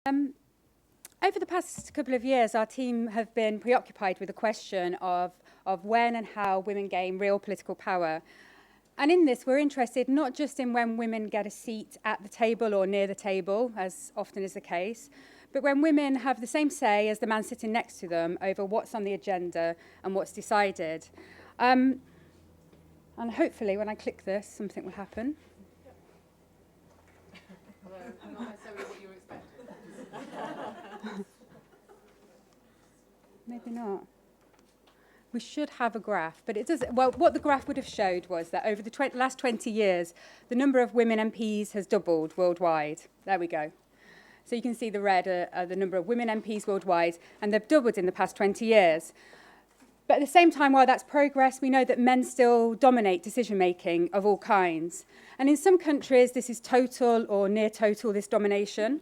Um, Over the past couple of years, our team have been preoccupied with the question of when and how women gain real political power. And in this, we're interested not just in when women get a seat at the table or near the table, as often is the case, but when women have the same say as the man sitting next to them over what's on the agenda and what's decided. And hopefully, when I click this, something will happen. Not necessarily what you were expecting. Maybe not. We should have a graph, but it doesn't. Well, what the graph would have showed was that over the last 20 years, the number of women MPs has doubled worldwide. There we go. So you can see the red are the number of women MPs worldwide, and they've doubled in the past 20 years. But at the same time, while that's progress, we know that men still dominate decision-making of all kinds. And in some countries, this is total or near total, this domination.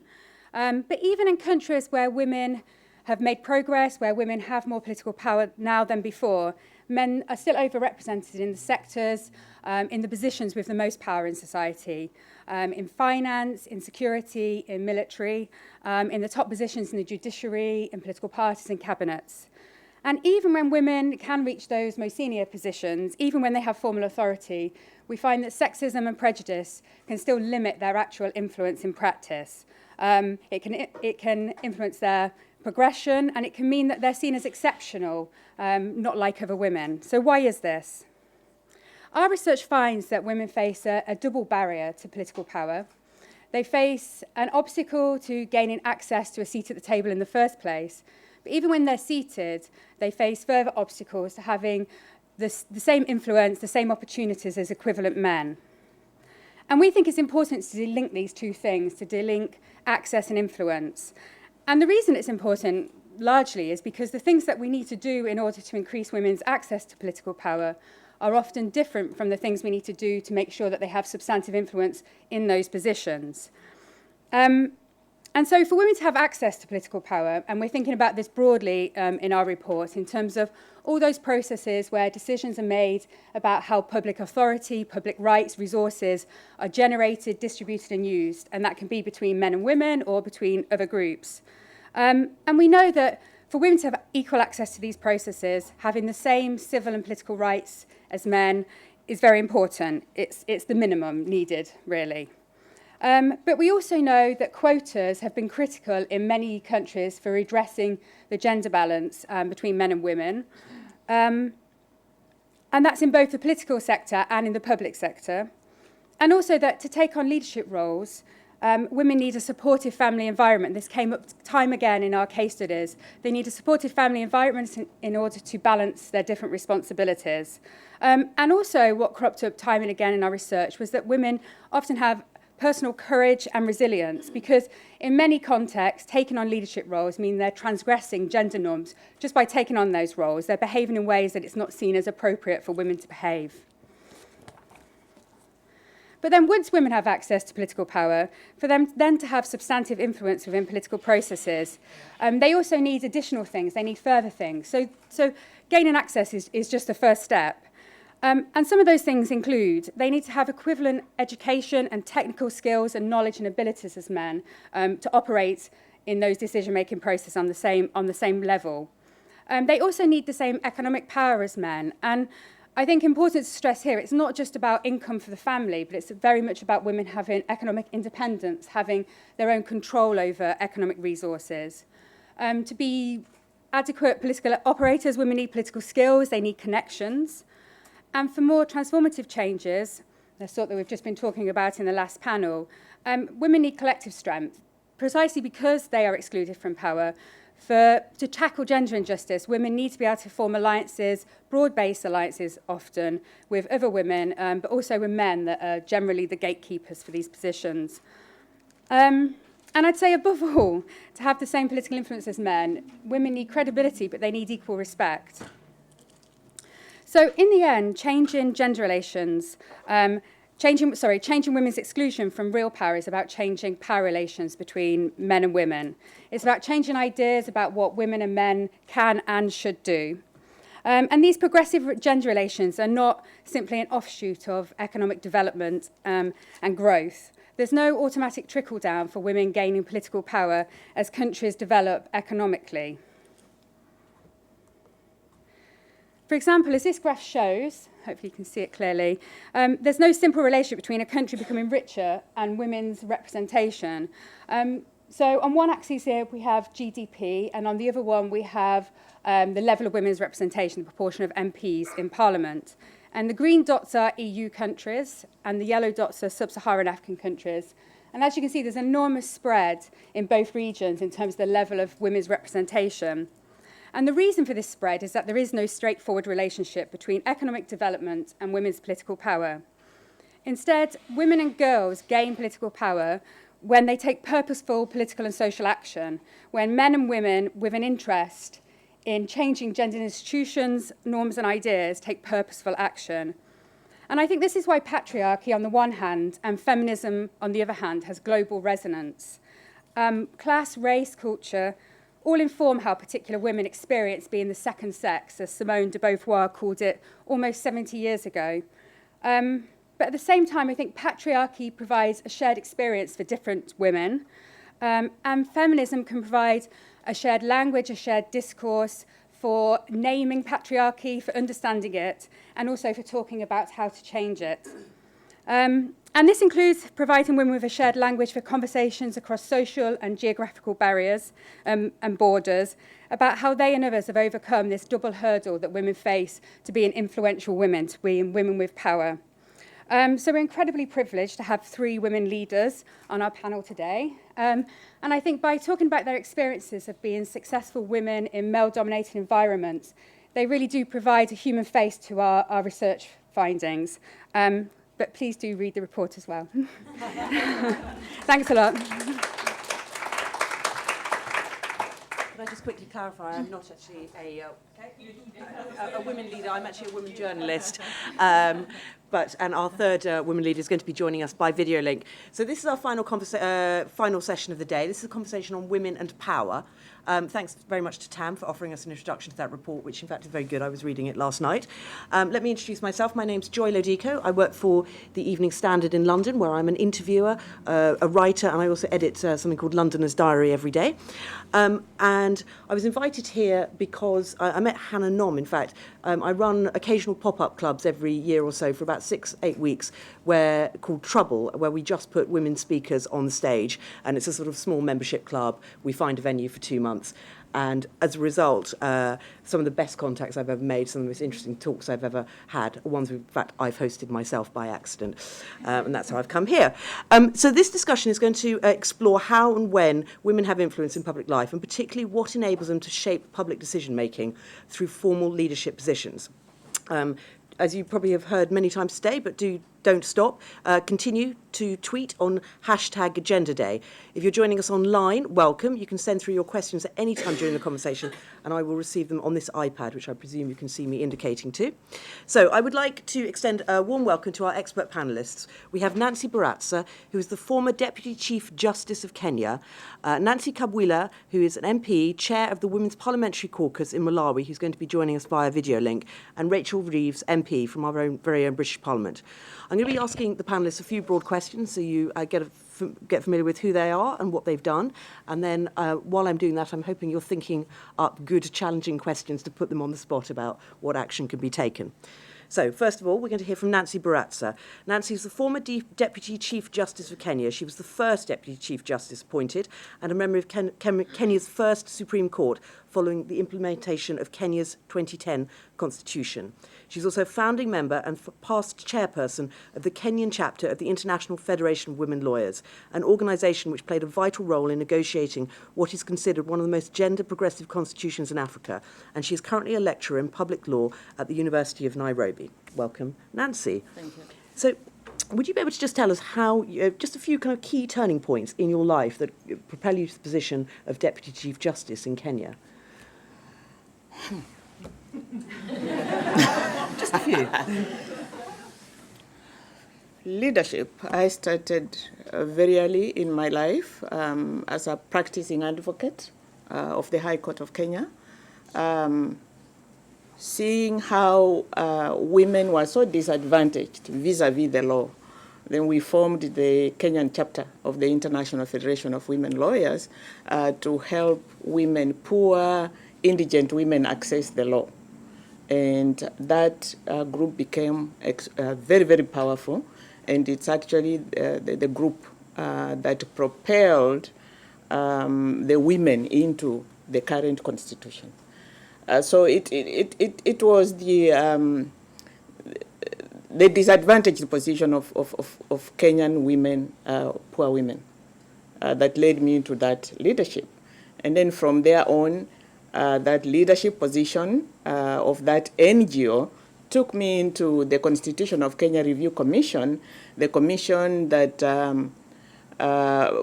But even in countries where women have made progress, where women have more political power now than before, men are still overrepresented in the sectors, in the positions with the most power in society, in finance, in security, in military, in the top positions in the judiciary, in political parties and cabinets. And even when women can reach those most senior positions, even when they have formal authority, we find that sexism and prejudice can still limit their actual influence in practice. It can influence their progression, and it can mean that they're seen as exceptional, not like other women. So why is this? Our research finds that women face a double barrier to political power. They face an obstacle to gaining access to a seat at the table in the first place. But even when they're seated, they face further obstacles to having the same influence, the same opportunities as equivalent men. And we think it's important to delink these two things, to delink access and influence. And the reason it's important, largely, is because the things that we need to do in order to increase women's access to political power are often different from the things we need to do to make sure that they have substantive influence in those positions. And so for women to have access to political power, and we're thinking about this broadly in our report in terms of all those processes where decisions are made about how public authority, public rights, resources are generated, distributed and used, and that can be between men and women or between other groups. And we know that for women to have equal access to these processes, having the same civil and political rights as men is very important. It's the minimum needed, really. But we also know that quotas have been critical in many countries for redressing the gender balance between men and women. And that's in both the political sector and in the public sector. And also that to take on leadership roles, women need a supportive family environment. This came up time again in our case studies. They need a supportive family environment in order to balance their different responsibilities. And also what cropped up time and again in our research was that women often have personal courage and resilience, because in many contexts, taking on leadership roles mean they're transgressing gender norms. Just by taking on those roles, they're behaving in ways that it's not seen as appropriate for women to behave. But then once women have access to political power, for them then to have substantive influence within political processes, they also need additional things, they need further things. So gaining access is just the first step. And some of those things include they need to have equivalent education and technical skills and knowledge and abilities as men to operate in those decision-making processes on the same level. They also need the same economic power as men. And I think important to stress here, it's not just about income for the family, but it's very much about women having economic independence, having their own control over economic resources. To be adequate political operators, women need political skills, they need connections. And for more transformative changes, the sort that we've just been talking about in the last panel, women need collective strength, precisely because they are excluded from power. To tackle gender injustice, women need to be able to form alliances, broad-based alliances often, with other women, but also with men that are generally the gatekeepers for these positions. And I'd say above all, to have the same political influence as men, women need credibility, but they need equal respect. So in the end, changing gender relations, changing women's exclusion from real power is about changing power relations between men and women. It's about changing ideas about what women and men can and should do. And these progressive gender relations are not simply an offshoot of economic development and growth. There's no automatic trickle-down for women gaining political power as countries develop economically. For example, as this graph shows, hopefully you can see it clearly, there's no simple relationship between a country becoming richer and women's representation. So on one axis here we have GDP, and on the other one we have the level of women's representation, the proportion of MPs in Parliament. And the green dots are EU countries, and the yellow dots are sub-Saharan African countries. And as you can see, there's an enormous spread in both regions in terms of the level of women's representation. And the reason for this spread is that there is no straightforward relationship between economic development and women's political power. Instead, women and girls gain political power when they take purposeful political and social action, when men and women with an interest in changing gender institutions, norms and ideas take purposeful action. And I think this is why patriarchy on the one hand and feminism on the other hand has global resonance. Class, race, culture all inform how particular women experience being the second sex, as Simone de Beauvoir called it almost 70 years ago. But at the same time, I think patriarchy provides a shared experience for different women, and feminism can provide a shared language, a shared discourse for naming patriarchy, for understanding it, and also for talking about how to change it. And this includes providing women with a shared language for conversations across social and geographical barriers and borders about how they and others have overcome this double hurdle that women face to being influential women, to being women with power. So we're incredibly privileged to have 3 women leaders on our panel today. And I think by talking about their experiences of being successful women in male-dominated environments, they really do provide a human face to our research findings. But please do read the report as well. Thanks a lot. Can I just quickly clarify, I'm not actually a women leader, I'm actually a women journalist. And our third women leader is going to be joining us by video link. So this is our final session of the day. This is a conversation on women and power. Thanks very much to Tam for offering us an introduction to that report, which in fact is very good. I was reading it last night. Let me introduce myself. My name's Joy Lodico. I work for the Evening Standard in London, where I'm an interviewer, a writer, and I also edit something called Londoner's Diary every day. And I was invited here because I met Hannah Nom, in fact. I run occasional pop-up clubs every year or so for about 6-8 weeks, called Trouble, where we just put women speakers on the stage, and it's a sort of small membership club. We find a venue for 2 months. And as a result, some of the best contacts I've ever made, some of the most interesting talks I've ever had, are ones, in fact, I've hosted myself by accident. And that's how I've come here. So this discussion is going to explore how and when women have influence in public life, and particularly what enables them to shape public decision-making through formal leadership positions. As you probably have heard many times today, but don't stop. Continue to tweet on #AgendaDay. If you're joining us online, welcome. You can send through your questions at any time during the conversation, and I will receive them on this iPad, which I presume you can see me indicating to. So I would like to extend a warm welcome to our expert panellists. We have Nancy Baraza, who is the former Deputy Chief Justice of Kenya, Nancy Kabwila, who is an MP, Chair of the Women's Parliamentary Caucus in Malawi, who's going to be joining us via video link, and Rachel Reeves, MP from our very own British Parliament. I'm going to be asking the panellists a few broad questions so you get familiar with who they are and what they've done. And then while I'm doing that, I'm hoping you're thinking up good, challenging questions to put them on the spot about what action can be taken. So, first of all, we're going to hear from Nancy Baraza. Nancy is the former Deputy Chief Justice of Kenya. She was the first Deputy Chief Justice appointed and a member of Kenya's first Supreme Court following the implementation of Kenya's 2010 constitution. She's also a founding member and past chairperson of the Kenyan chapter of the International Federation of Women Lawyers, an organisation which played a vital role in negotiating what is considered one of the most gender-progressive constitutions in Africa, and she is currently a lecturer in public law at the University of Nairobi. Welcome, Nancy. Thank you. So, would you be able to just tell us how, just a few kind of key turning points in your life that propel you to the position of Deputy Chief Justice in Kenya? Just a few. Leadership. I started very early in my life as a practicing advocate of the High Court of Kenya, seeing how women were so disadvantaged vis-à-vis the law. then we formed the Kenyan chapter of the International Federation of Women Lawyers to help women, poor, indigent women access the law. And that group became very, very powerful. And it's actually the group that propelled the women into the current constitution. So it was the disadvantaged position of Kenyan women, poor women, that led me into that leadership. And then from there on, that leadership position of that NGO took me into the Constitution of Kenya Review Commission, the commission that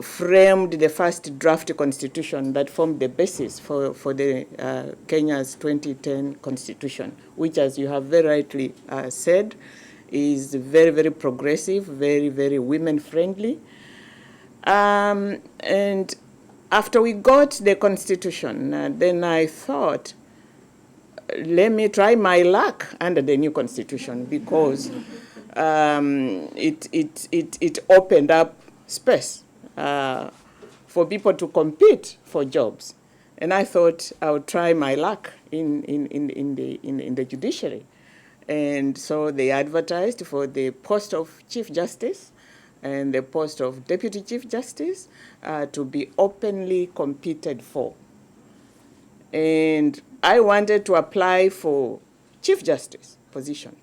framed the first draft constitution that formed the basis for the Kenya's 2010 constitution, which, as you have very rightly said, is very, very progressive, very, very women-friendly. And after we got the constitution, then I thought, let me try my luck under the new constitution, because it opened up space for people to compete for jobs. And I thought I would try my luck in the judiciary. And so they advertised for the post of Chief Justice and the post of Deputy Chief Justice to be openly competed for. And I wanted to apply for Chief Justice position.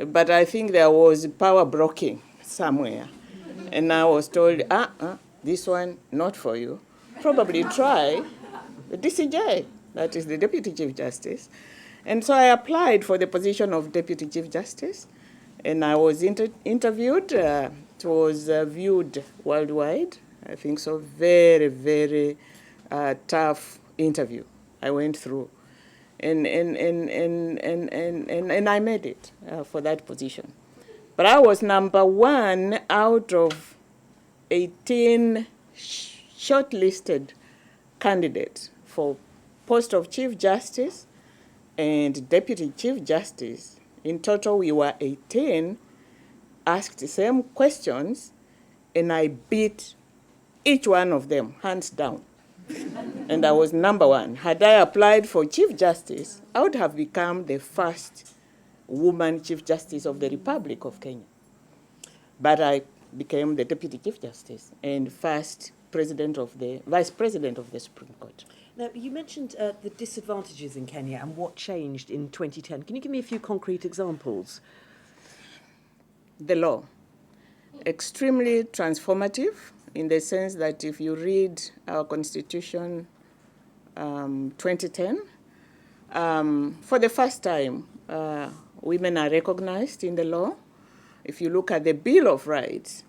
But I think there was power broking somewhere. And I was told, this one, not for you. Probably try the DCJ, that is the Deputy Chief Justice. And so I applied for the position of Deputy Chief Justice, and I was interviewed. It was viewed worldwide. I think so. Very, very tough interview I went through. And I made it for that position. But I was number one out of 18 shortlisted candidates for post of Chief Justice and Deputy Chief Justice. In total, we were 18, asked the same questions, and I beat each one of them, hands down. And I was number one. Had I applied for Chief Justice, I would have become the first woman Chief Justice of the Republic of Kenya. But I became the Deputy Chief Justice and first Vice President of the Supreme Court. Now, you mentioned the disadvantages in Kenya and what changed in 2010. Can you give me a few concrete examples? The law, extremely transformative in the sense that if you read our Constitution 2010, for the first time, women are recognized in the law. If you look at the Bill of Rights,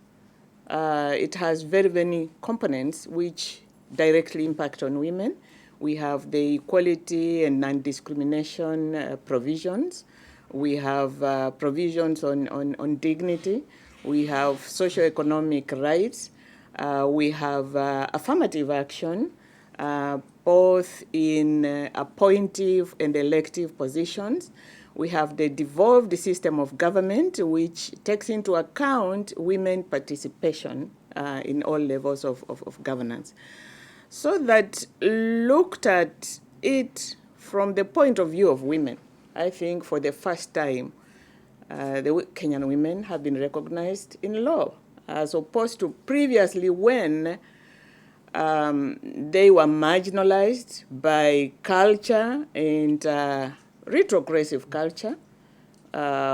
it has very many components which directly impact on women. We have the equality and non-discrimination provisions. We have provisions on dignity. We have socioeconomic rights. We have affirmative action, both in appointive and elective positions. We have the devolved system of government, which takes into account women participation in all levels of governance. So that looked at it from the point of view of women. I think for the first time, the Kenyan women have been recognized in law, as opposed to previously when they were marginalized by culture and retrogressive culture,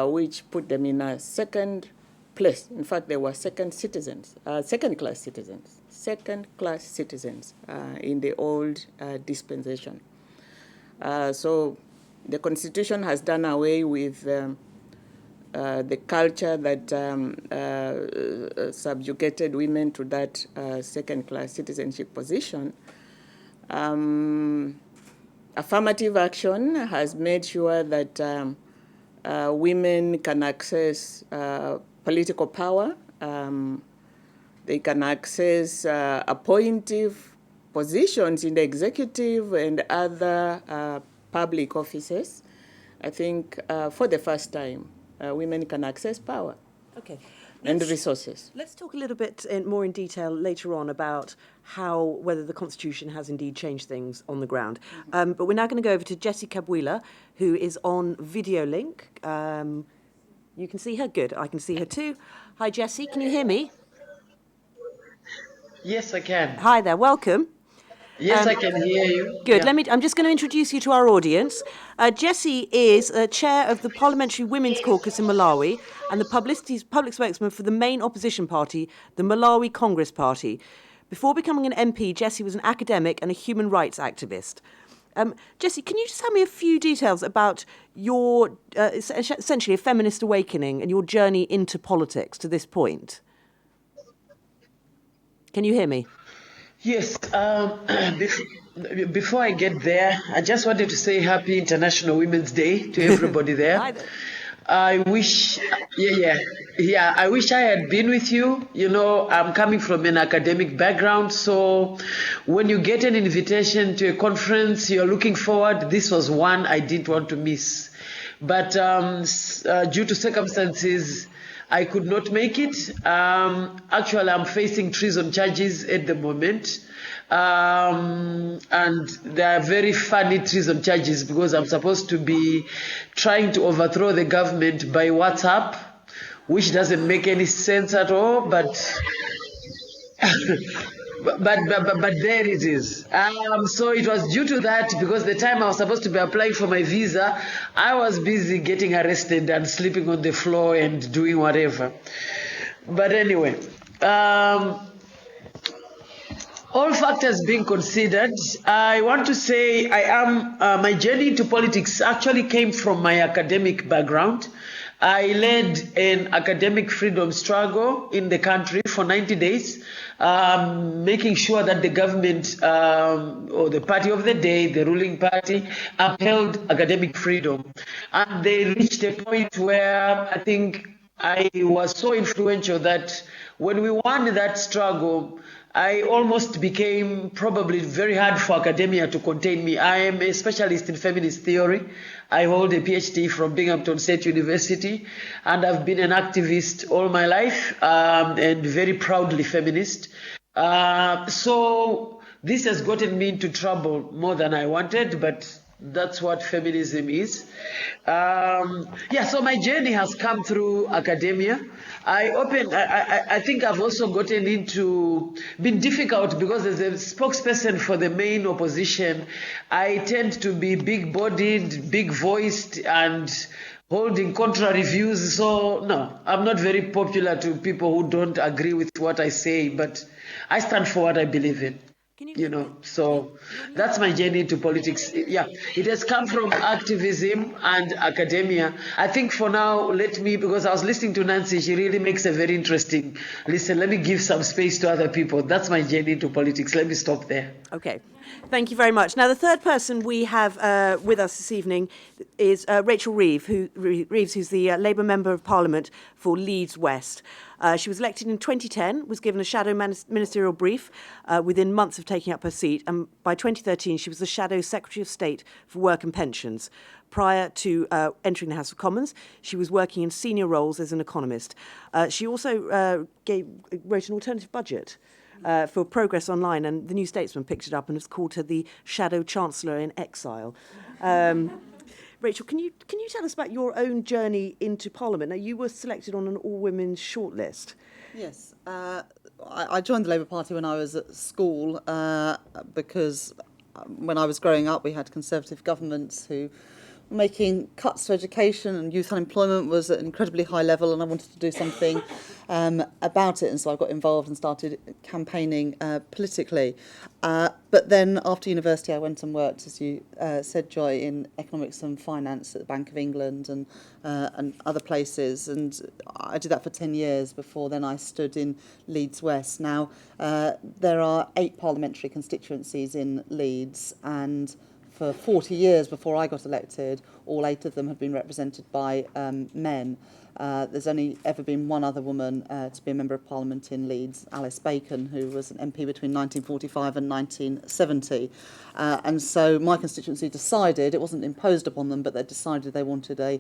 which put them in a second place. In fact, they were second-class citizens in the old dispensation. So the Constitution has done away with the culture that subjugated women to that second-class citizenship position. Affirmative action has made sure that women can access political power. They can access appointive positions in the executive and other public offices. I think for the first time, women can access power. Okay. and resources. Let's talk a little bit more in detail later on about whether the Constitution has indeed changed things on the ground. But we're now going to go over to Jessie Kabwila, who is on video link. You can see her? Good. I can see her too. Hi, Jessie. Can you hear me? Yes, I can. Hi there. Welcome. Yes, I can hear you. Good. Yeah. I'm just going to introduce you to our audience. Jessie is chair of the Parliamentary Women's Caucus in Malawi and the public spokesman for the main opposition party, the Malawi Congress Party. Before becoming an MP, Jessie was an academic and a human rights activist. Jessie, can you just tell me a few details about your essentially a feminist awakening and your journey into politics to this point? Can you hear me? Yes. Before I get there, I just wanted to say Happy International Women's Day to everybody there. Hi there. I wish, I wish I had been with you. You know, I'm coming from an academic background, so when you get an invitation to a conference, you're looking forward. This was one I didn't want to miss. But due to circumstances, I could not make it. Actually, I'm facing treason charges at the moment. And they are very funny treason charges because I'm supposed to be trying to overthrow the government by WhatsApp, which doesn't make any sense at all, but but there it is. So it was due to that, because the time I was supposed to be applying for my visa, I was busy getting arrested and sleeping on the floor and doing whatever. But anyway, all factors being considered, I want to say my journey into politics actually came from my academic background. I led an academic freedom struggle in the country for 90 days, making sure that the government or the party of the day, the ruling party, upheld academic freedom. And they reached a point where I think I was so influential that when we won that struggle, I almost became probably very hard for academia to contain me. I am a specialist in feminist theory. I hold a PhD from Binghamton State University, and I've been an activist all my life, and very proudly feminist. So this has gotten me into trouble more than I wanted, but that's what feminism is. So my journey has come through academia. I think I've also gotten been difficult because as a spokesperson for the main opposition, I tend to be big-bodied, big-voiced, and holding contrary views. So no, I'm not very popular to people who don't agree with what I say, but I stand for what I believe in. So that's my journey to politics. Yeah, it has come from activism and academia. I think for now, because I was listening to Nancy, she really makes a very interesting listen. Let me give some space to other people. That's my journey to politics. Let me stop there. Okay. Thank you very much. Now, the third person we have with us this evening is Rachel Reeves, who's the Labour Member of Parliament for Leeds West. She was elected in 2010, was given a shadow ministerial brief within months of taking up her seat, and by 2013 she was the Shadow Secretary of State for Work and Pensions. Prior to entering the House of Commons, she was working in senior roles as an economist. She also wrote an alternative budget for Progress Online, and the New Statesman picked it up and has called her the Shadow Chancellor in Exile. Rachel, can you tell us about your own journey into Parliament? Now, you were selected on an all-women's shortlist. Yes, I joined the Labour Party when I was at school because when I was growing up we had Conservative governments who were making cuts to education, and youth unemployment was at an incredibly high level, and I wanted to do something about it, and so I got involved and started campaigning politically. But then after university I went and worked, as you said, Joy, in economics and finance at the Bank of England and other places, and I did that for 10 years before then I stood in Leeds West. Now there are 8 parliamentary constituencies in Leeds, and for 40 years before I got elected, all 8 of them had been represented by men. There's only ever been one other woman to be a Member of Parliament in Leeds, Alice Bacon, who was an MP between 1945 and 1970. And so my constituency decided, it wasn't imposed upon them, but they decided they wanted a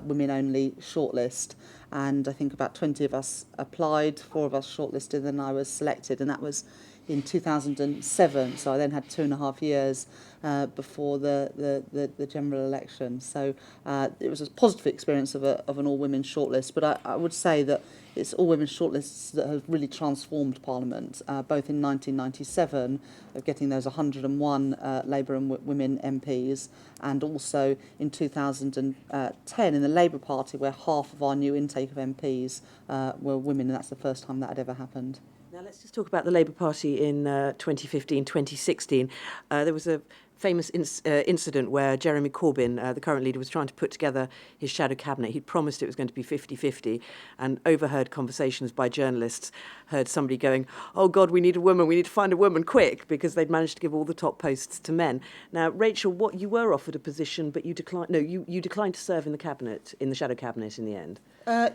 women-only shortlist. And I think about 20 of us applied, 4 of us shortlisted, and I was selected, and that was in 2007. So I then had 2.5 years before the general election. So it was a positive experience of an all-women shortlist. But I would say that it's all-women shortlists that have really transformed Parliament, both in 1997, of getting those 101 Labour and women MPs, and also in 2010 in the Labour Party, where half of our new intake of MPs were women, and that's the first time that had ever happened. Now let's just talk about the Labour Party in 2015, 2016. There was a famous incident where Jeremy Corbyn, the current leader, was trying to put together his shadow cabinet. He'd promised it was going to be 50-50, and overheard conversations by journalists, heard somebody going, "Oh God, we need a woman, we need to find a woman quick," because they'd managed to give all the top posts to men. Now, Rachel, you were offered a position, but you declined. No, you declined to serve in the cabinet, in the shadow cabinet, in the end.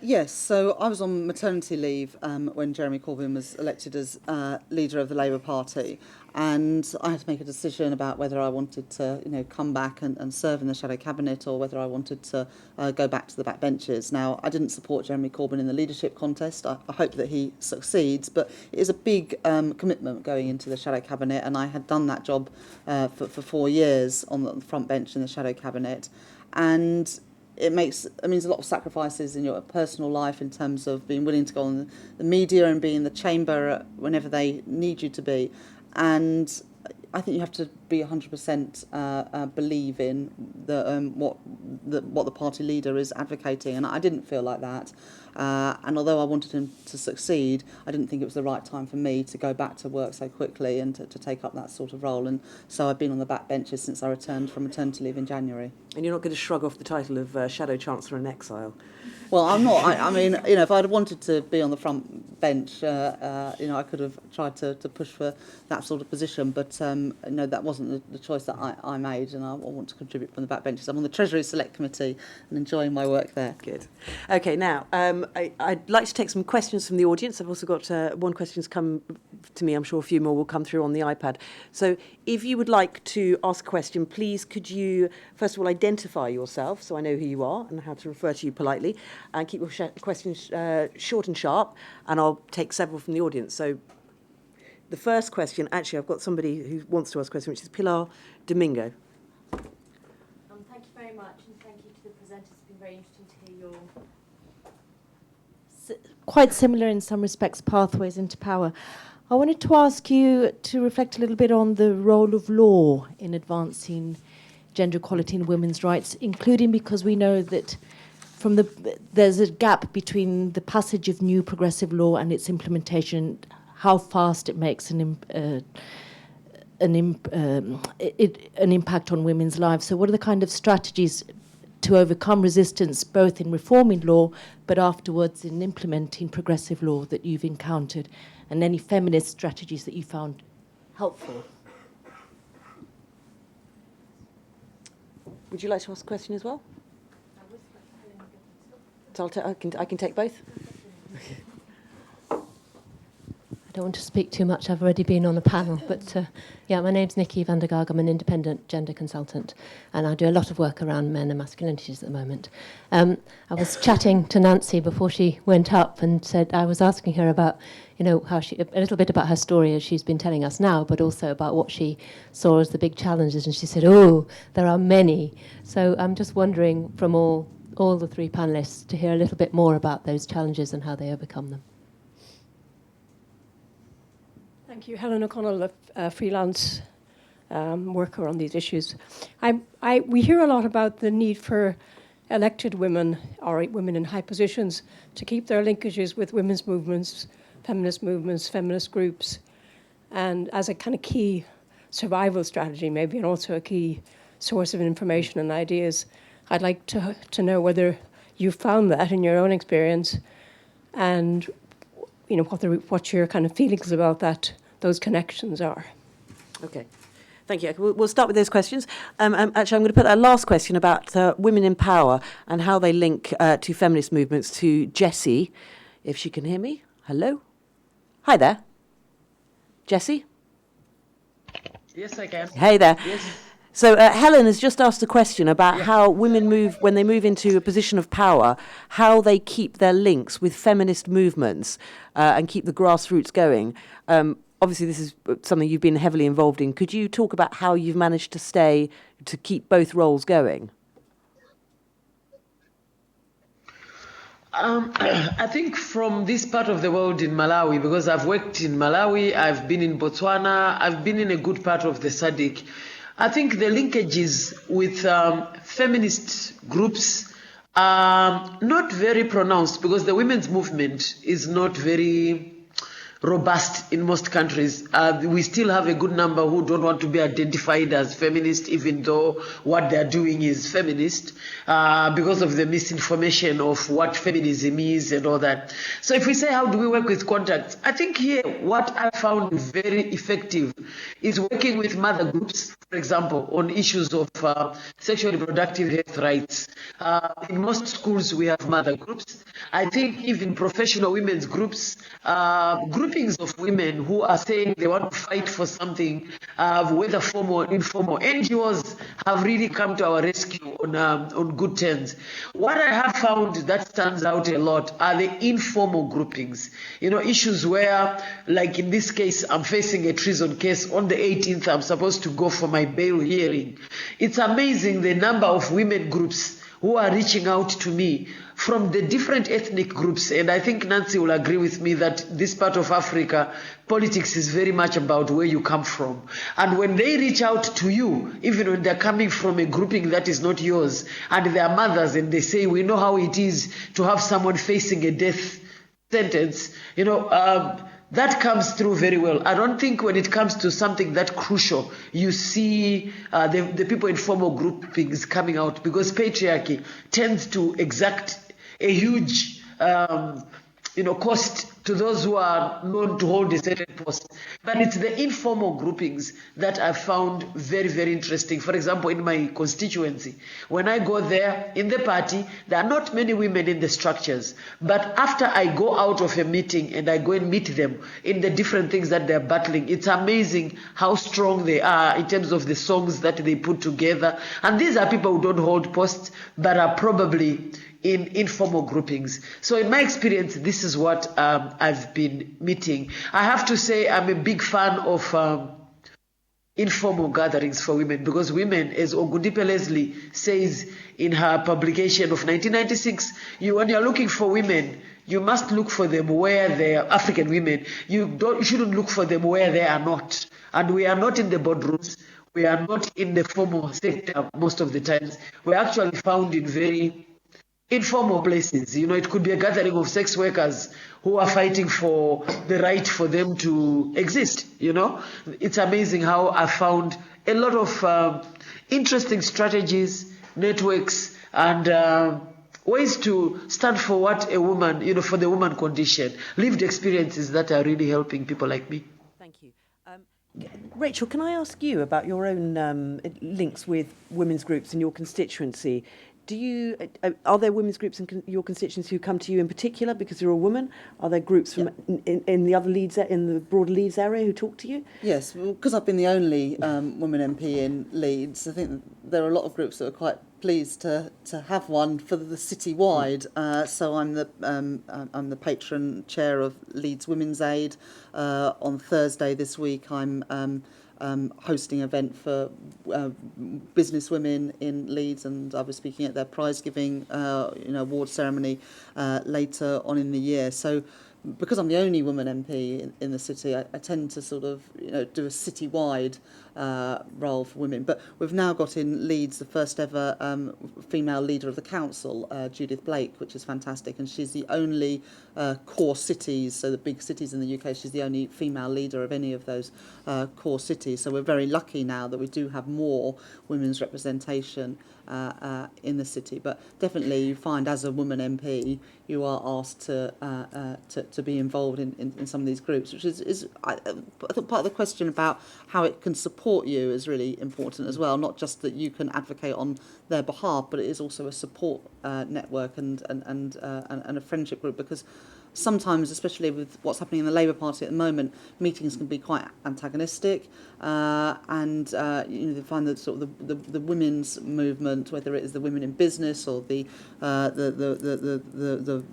Yes, so I was on maternity leave when Jeremy Corbyn was elected as leader of the Labour Party, and I had to make a decision about whether I wanted to, come back and serve in the shadow cabinet, or whether I wanted to go back to the backbenches. Now, I didn't support Jeremy Corbyn in the leadership contest. I hope that he succeeds, but it is a big commitment going into the shadow cabinet, and I had done that job for 4 years on the front bench in the shadow cabinet, and it means a lot of sacrifices in your personal life in terms of being willing to go on the media and be in the chamber whenever they need you to be. And I think you have to be 100% believe in what the party leader is advocating, and I didn't feel like that. And although I wanted him to succeed, I didn't think it was the right time for me to go back to work so quickly and to take up that sort of role. And so I've been on the backbenches since I returned from maternity leave in January. And you're not going to shrug off the title of Shadow Chancellor in Exile? Well, I'm not. I mean, if I'd wanted to be on the front bench, I could have tried to push for that sort of position. But that wasn't the choice that I made, and I want to contribute from the backbenches. I'm on the Treasury Select Committee and enjoying my work there. Good. Okay, now I'd like to take some questions from the audience. I've also got one question's come to me. I'm sure a few more will come through on the iPad. So if you would like to ask a question, please could you first of all identify yourself so I know who you are and how to refer to you politely, and keep your questions short and sharp, and I'll take several from the audience. So the first question, actually, I've got somebody who wants to ask a question, which is Pilar Domingo. Thank you very much, and thank you to the presenters. It's been very interesting to hear your quite similar in some respects pathways into power. I wanted to ask you to reflect a little bit on the role of law in advancing gender equality and women's rights, including because we know that there's a gap between the passage of new progressive law and its implementation, how fast it makes an impact on women's lives. So what are the kind of strategies to overcome resistance, both in reforming law, but afterwards in implementing progressive law that you've encountered, and any feminist strategies that you found helpful? Would you like to ask a question as well? So I can take both. I don't want to speak too much. I've already been on the panel. But my name's Nikki van der Gaag. I'm an independent gender consultant, and I do a lot of work around men and masculinities at the moment. I was chatting to Nancy before she went up and said, I was asking her about, how a little bit about her story as she's been telling us now, but also about what she saw as the big challenges. And she said, there are many. So I'm just wondering from all the three panellists to hear a little bit more about those challenges and how they overcome them. Thank you. Helen O'Connell, a freelance worker on these issues. We hear a lot about the need for elected women or women in high positions to keep their linkages with women's movements, feminist groups, and as a kind of key survival strategy maybe, and also a key source of information and ideas. I'd like to know whether you found that in your own experience, and what your kind of feelings about those connections are. Okay. Thank you. We'll start with those questions. Actually, I'm going to put that last question about women in power and how they link to feminist movements to Jessie, if she can hear me. Hello? Hi there. Jessie? Yes, I can. Hey there. Yes. So Helen has just asked a question about how women move, when they move into a position of power, how they keep their links with feminist movements and keep the grassroots going. Obviously, this is something you've been heavily involved in. Could you talk about how you've managed to keep both roles going? I think from this part of the world in Malawi, because I've worked in Malawi, I've been in Botswana, I've been in a good part of the SADC. I think the linkages with feminist groups are not very pronounced because the women's movement is not very robust in most countries. We still have a good number who don't want to be identified as feminist, even though what they're doing is feminist, because of the misinformation of what feminism is and all that. So if we say, how do we work with contacts? I think here what I found very effective is working with mother groups, for example, on issues of sexual and reproductive health rights. In most schools, we have mother groups. I think even professional women's groups, groupings of women who are saying they want to fight for something, whether formal or informal. NGOs have really come to our rescue on good terms. What I have found that stands out a lot are the informal groupings. You know, issues where, like in this case, I'm facing a treason case. On the 18th, I'm supposed to go for my bail hearing. It's amazing the number of women groups who are reaching out to me from the different ethnic groups. And I think Nancy will agree with me that this part of Africa, politics is very much about where you come from. And when they reach out to you, even when they're coming from a grouping that is not yours, and they are mothers, and they say, we know how it is to have someone facing a death sentence, you know, that comes through very well. I don't think when it comes to something that crucial, you see the people in formal groupings coming out, because patriarchy tends to exact a huge cost to those who are known to hold a certain post. But it's the informal groupings that I found very, very interesting. For example, in my constituency, when I go there in the party, there are not many women in the structures. But after I go out of a meeting and I go and meet them in the different things that they're battling, it's amazing how strong they are in terms of the songs that they put together. And these are people who don't hold posts, but are probably in informal groupings. So in my experience, this is what I've been meeting. I have to say I'm a big fan of informal gatherings for women, because women, as Ogundipe Leslie says in her publication of 1996, when you're looking for women, you must look for them where they are. African women, you shouldn't look for them where they are not. And we are not in the boardrooms. We are not in the formal sector most of the times. We're actually found in very informal places. You know, it could be a gathering of sex workers who are fighting for the right for them to exist. You know, it's amazing how I found a lot of interesting strategies, networks, and ways to stand for what a woman, you know, for the woman condition, lived experiences that are really helping people like me. Thank you. Rachel, can I ask you about your own links with women's groups in your constituency? Are there women's groups in your constituency who come to you in particular because you're a woman? Are there groups from in the other Leeds, in the broader Leeds area, who talk to you? Yes, well, because I've been the only woman MP in Leeds, I think there are a lot of groups that are quite pleased to have one for the city-wide. So I'm the patron chair of Leeds Women's Aid. On Thursday this week, I'm hosting an event for business women in Leeds, and I was speaking at their prize giving award ceremony later on in the year. So because I'm the only woman MP in the city, I tend to sort of do a city-wide role for women. But we've now got in Leeds the first ever female leader of the council, Judith Blake, which is fantastic, and she's the only core cities, so the big cities in the UK, she's the only female leader of any of those core cities. So we're very lucky now that we do have more women's representation in the city. But definitely you find as a woman MP, you are asked to be involved in some of these groups, which is I think part of the question about how it can support you is really important as well. Not just that you can advocate on their behalf, but it is also a support network and a friendship group, because sometimes, especially with what's happening in the Labour Party at the moment, meetings can be quite antagonistic, and they find that sort of the women's movement, whether it is the women in business or the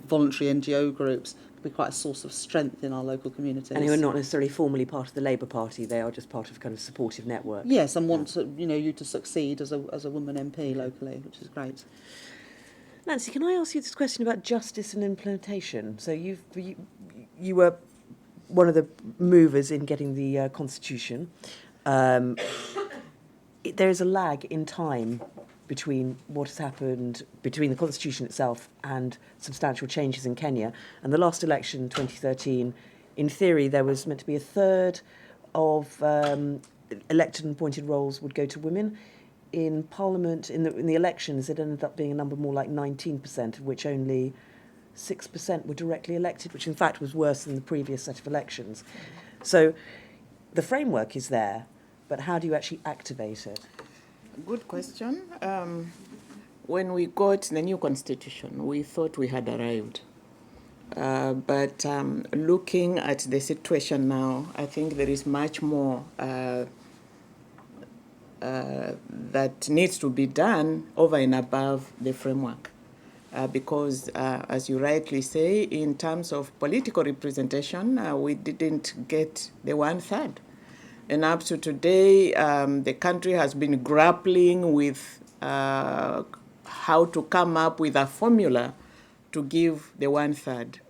voluntary NGO groups, can be quite a source of strength in our local communities. And who are not necessarily formally part of the Labour Party; they are just part of kind of supportive network. Yes, and want you to succeed as a woman MP locally, which is great. Nancy, can I ask you this question about justice and implementation? So you were one of the movers in getting the Constitution. There is a lag in time between what has happened, between the Constitution itself and substantial changes in Kenya. And the last election, 2013, in theory, there was meant to be a third of elected and appointed roles would go to women. In Parliament, in the elections, it ended up being a number more like 19%, of which only 6% were directly elected, which in fact was worse than the previous set of elections. So the framework is there, but how do you actually activate it? Good question. When we got the new constitution, we thought we had arrived. But looking at the situation now, I think there is much more that needs to be done over and above the framework. Because, as you rightly say, in terms of political representation, we didn't get the 1/3. And up to today, the country has been grappling with how to come up with a formula to give the 1/3.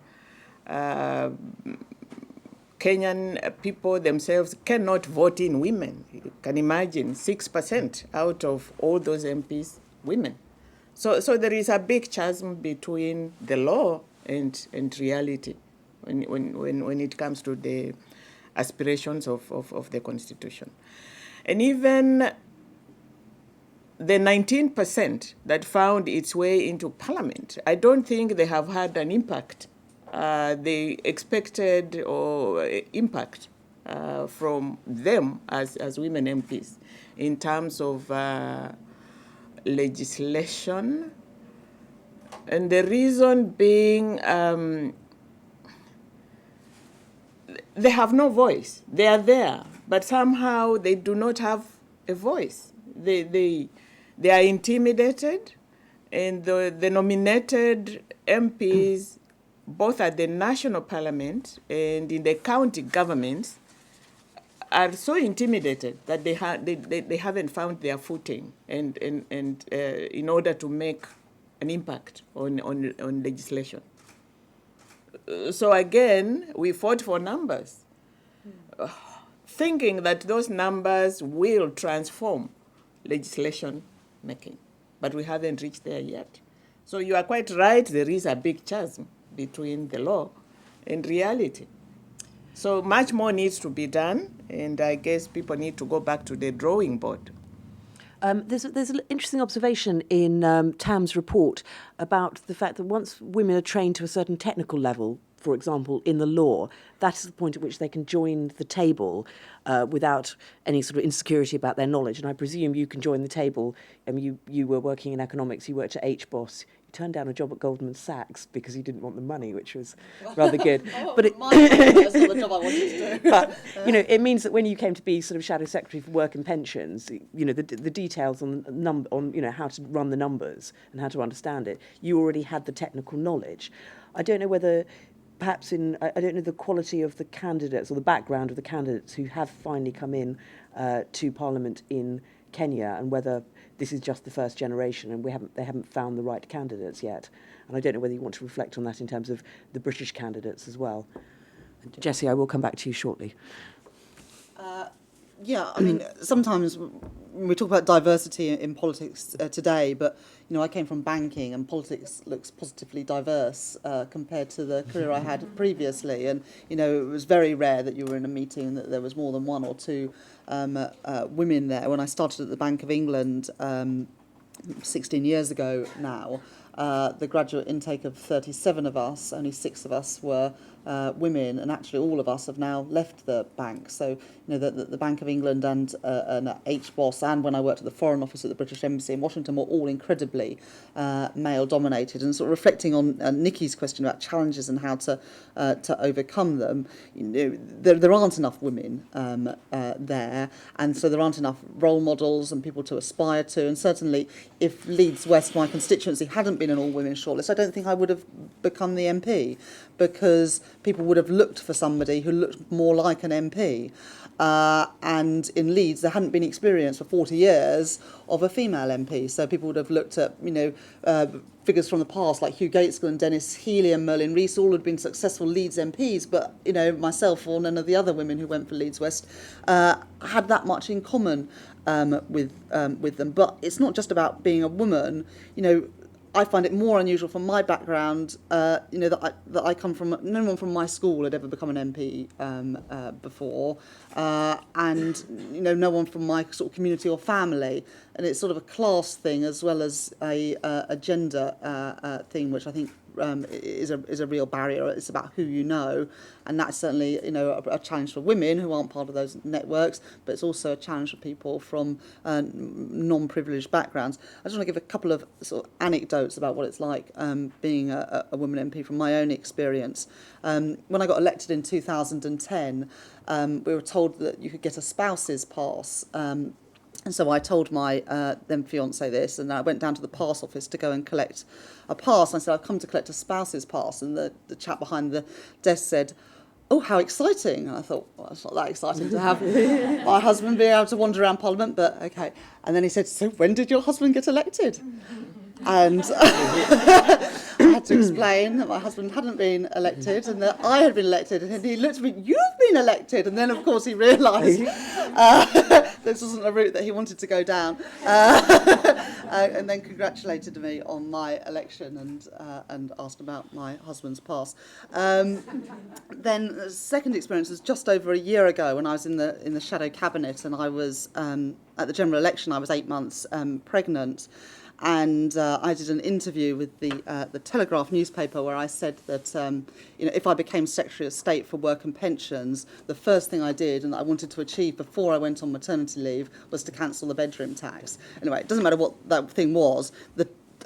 Kenyan people themselves cannot vote in women. You can imagine 6% out of all those MPs, women. So there is a big chasm between the law and reality when it comes to the aspirations of the Constitution. And even the 19% that found its way into Parliament, I don't think they have had an impact. The expected or impact from them as women MPs in terms of legislation. And the reason being they have no voice. They are there, but somehow they do not have a voice. They are intimidated, and the nominated MPs, both at the national parliament and in the county governments, are so intimidated that they haven't found their footing and in order to make an impact on legislation. So again, we fought for numbers, thinking that those numbers will transform legislation making, but we haven't reached there yet. So you are quite right, there is a big chasm between the law and reality. So much more needs to be done, and I guess people need to go back to the drawing board. There's an interesting observation in Tam's report about the fact that once women are trained to a certain technical level, for example, in the law, that is the point at which they can join the table without any sort of insecurity about their knowledge. And I presume you can join the table. You were working in economics, you worked at HBOS. Turned down a job at Goldman Sachs because he didn't want the money, which was rather good. But that's not the job I wanted to do. But it means that when you came to be sort of shadow secretary for work and pensions, the details on how to run the numbers and how to understand it, you already had the technical knowledge. I don't know whether, perhaps I don't know the quality of the candidates or the background of the candidates who have finally come in to Parliament in Kenya, and whether this is just the first generation and they haven't found the right candidates yet. And I don't know whether you want to reflect on that in terms of the British candidates as well. And Jessie, I will come back to you shortly. Yeah, I mean, sometimes we talk about diversity in politics today, but, I came from banking, and politics looks positively diverse compared to the career I had previously. And, it was very rare that you were in a meeting that there was more than one or two women there. When I started at the Bank of England 16 years ago now, the graduate intake of 37 of us, only 6 of us were women, and actually all of us have now left the bank. So, the Bank of England and HBOS, and when I worked at the Foreign Office at the British Embassy in Washington, were all incredibly male-dominated. And sort of reflecting on Nikki's question about challenges and how to overcome them, there aren't enough women there, and so there aren't enough role models and people to aspire to. And certainly, if Leeds West, my constituency, hadn't been an all-women shortlist, I don't think I would have become the MP, because people would have looked for somebody who looked more like an MP. And in Leeds, there hadn't been experience for 40 years of a female MP. So people would have looked at, figures from the past like Hugh Gaitskell and Dennis Healy and Merlin Rees, all had been successful Leeds MPs, but, myself or none of the other women who went for Leeds West had that much in common with them. But it's not just about being a woman. I find it more unusual from my background, that I come from. No one from my school had ever become an MP before, and no one from my sort of community or family. And it's sort of a class thing as well as a gender thing, which I think is a real barrier. It's about who you know, and that's certainly a challenge for women who aren't part of those networks, but it's also a challenge for people from non-privileged backgrounds. I just want to give a couple of sort of anecdotes about what it's like being a woman MP from my own experience. When I got elected in 2010, we were told that you could get a spouse's pass. And so I told my then fiancé this, and I went down to the pass office to go and collect a pass. And I said, I've come to collect a spouse's pass. And the chap behind the desk said, oh, how exciting. And I thought, well, it's not that exciting to have my husband being able to wander around Parliament, but okay. And then he said, so when did your husband get elected? And I had to explain that my husband hadn't been elected and that I had been elected. And he looked at me, you've been elected. And then, of course, he realised this wasn't a route that he wanted to go down. And then congratulated me on my election and asked about my husband's pass. Then the second experience was just over a year ago when I was in the shadow cabinet, and I was at the general election. I was 8 months pregnant. And I did an interview with the Telegraph newspaper where I said that if I became Secretary of State for Work and Pensions, the first thing I did and that I wanted to achieve before I went on maternity leave was to cancel the bedroom tax. Anyway, it doesn't matter what that thing was.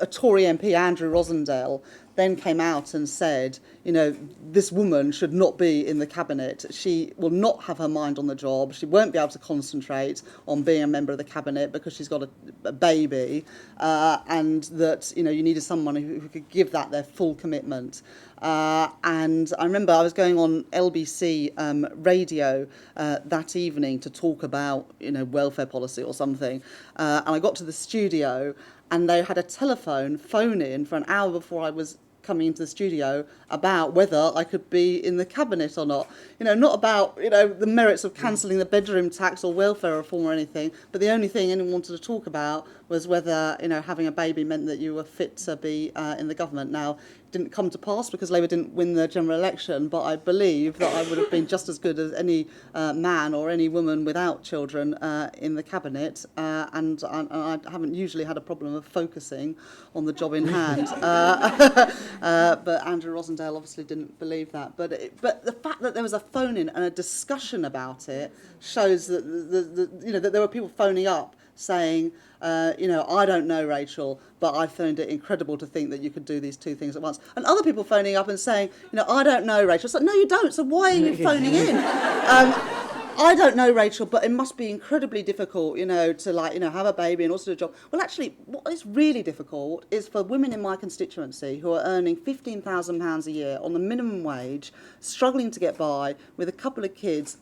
A Tory MP, Andrew Rosendale, then came out and said, this woman should not be in the cabinet. She will not have her mind on the job. She won't be able to concentrate on being a member of the cabinet because she's got a baby, and that you needed someone who could give that their full commitment. And I remember I was going on LBC radio that evening to talk about welfare policy or something, and I got to the studio. And they had a phone in for an hour before I was coming into the studio about whether I could be in the cabinet or not. Not about, the merits of cancelling the bedroom tax or welfare reform or anything, but the only thing anyone wanted to talk about was whether, having a baby meant that you were fit to be in the government. Now, it didn't come to pass because Labour didn't win the general election, but I believe that I would have been just as good as any man or any woman without children in the cabinet, and I haven't usually had a problem of focusing on the job in hand. But Andrew Rosendale obviously didn't believe that. But the fact that there was a phone-in and a discussion about it shows that that there were people phoning up saying, I don't know, Rachel, but I found it incredible to think that you could do these two things at once. And other people phoning up and saying, I don't know, Rachel. It's like, no, you don't. So why are you phoning in? I don't know, Rachel, but it must be incredibly difficult, to have a baby and also do a job. Well, actually, what is really difficult is for women in my constituency who are earning £15,000 a year on the minimum wage, struggling to get by with a couple of kids,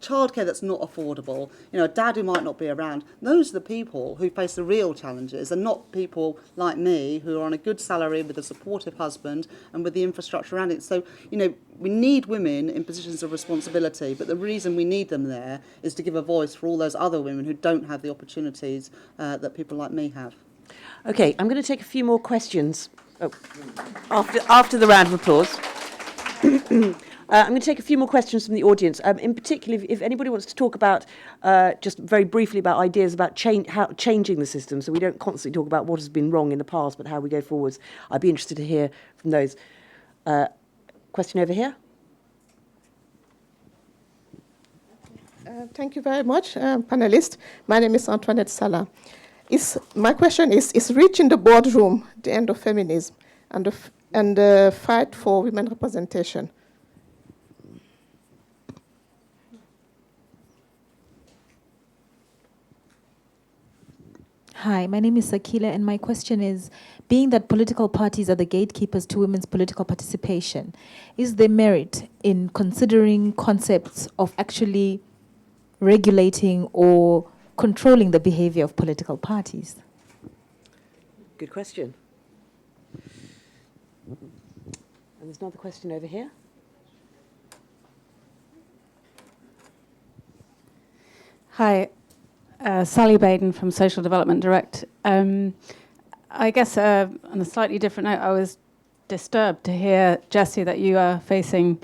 childcare that's not affordable, a dad who might not be around. Those are the people who face the real challenges, and not people like me who are on a good salary with a supportive husband and with the infrastructure around it. So, we need women in positions of responsibility, but the reason we need them there is to give a voice for all those other women who don't have the opportunities that people like me have. Okay, I'm going to take a few more questions after the round of applause. I'm going to take a few more questions from the audience. In particular, if anybody wants to talk about, just very briefly, about ideas about changing the system, so we don't constantly talk about what has been wrong in the past, but how we go forwards, I'd be interested to hear from those. Question over here. Thank you very much, panelists. My name is Antoinette Salah. My question is reaching the boardroom the end of feminism and the fight for women representation? Hi, my name is Sakila, and my question is, being that political parties are the gatekeepers to women's political participation, is there merit in considering concepts of actually regulating or controlling the behavior of political parties? Good question. And there's another question over here. Hi, Sally Baden from Social Development Direct. I guess on a slightly different note, I was disturbed to hear, Jessie, that you are facing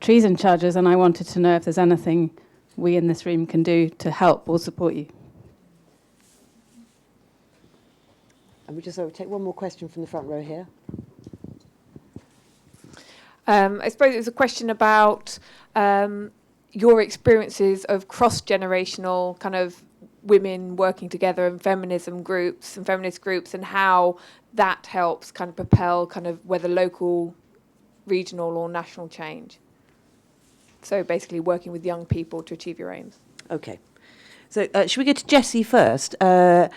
treason charges, and I wanted to know if there's anything we in this room can do to help or support you. And we just take one more question from the front row here. I suppose it was a question about your experiences of cross-generational kind of women working together in feminism groups and feminist groups, and how that helps kind of propel kind of whether local, regional or national change. So basically working with young people to achieve your aims. Okay. So should we go to Jessie first? It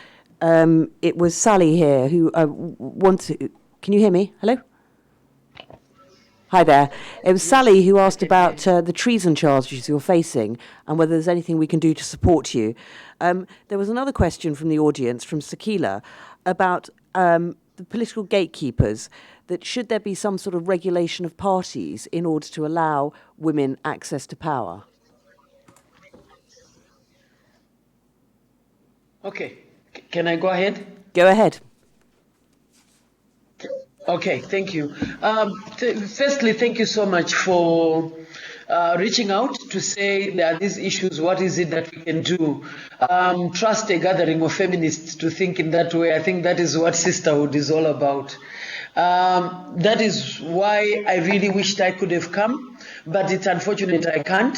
was Sally here who wanted... Can you hear me? Hello? Hi there. It was Sally who asked about the treason charges you're facing and whether there's anything we can do to support you. There was another question from the audience, from Sakila, about the political gatekeepers, that should there be some sort of regulation of parties in order to allow women access to power? Okay, can I go ahead? Go ahead. Okay, thank you. Firstly, thank you so much for reaching out to say there are these issues, what is it that we can do? Trust a gathering of feminists to think in that way. I think that is what sisterhood is all about. That is why I really wished I could have come, but it's unfortunate I can't.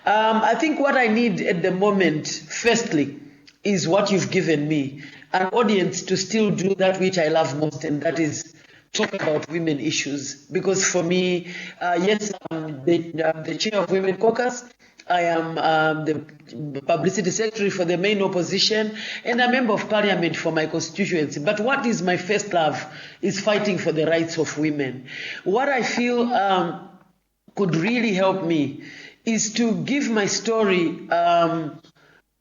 I think what I need at the moment, firstly, is what you've given me, an audience to still do that which I love most, and that is talk about women issues. Because for me, yes, I'm the chair of Women Caucus. I am the publicity secretary for the main opposition and a member of parliament for my constituency. But what is my first love is fighting for the rights of women. What I feel could really help me is to give my story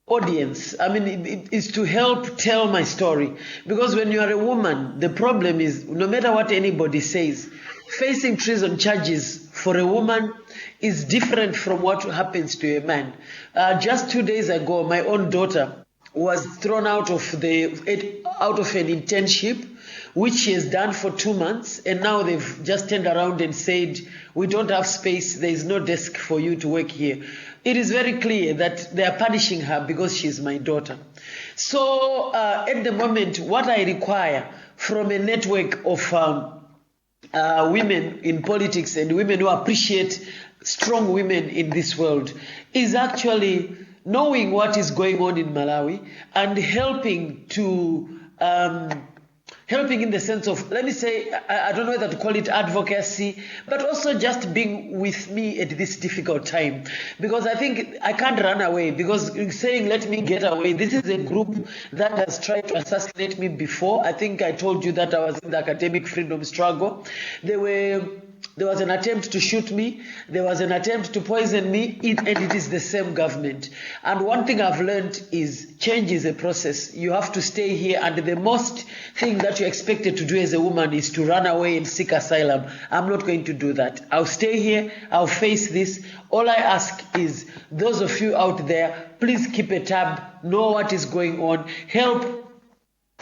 audience. I mean, it is to help tell my story. Because when you are a woman, the problem is, no matter what anybody says, facing treason charges for a woman is different from what happens to a man. Just 2 days ago, my own daughter was thrown out of an internship, which she has done for 2 months, and now they've just turned around and said, we don't have space, there is no desk for you to work here. It is very clear that they are punishing her because she is my daughter. So at the moment, what I require from a network of women in politics and women who appreciate strong women in this world is actually knowing what is going on in Malawi and helping to helping in the sense of, let me say, I don't know whether to call it advocacy, but also just being with me at this difficult time. Because I think I can't run away, because saying let me get away, this is a group that has tried to assassinate me before. I think I told you that I was in the academic freedom struggle. There was an attempt to shoot me, there was an attempt to poison me, and it is the same government. And one thing I've learned is change is a process. You have to stay here, and the most thing that you're expected to do as a woman is to run away and seek asylum. I'm not going to do that. I'll stay here, I'll face this. All I ask is, those of you out there, please keep a tab, know what is going on, help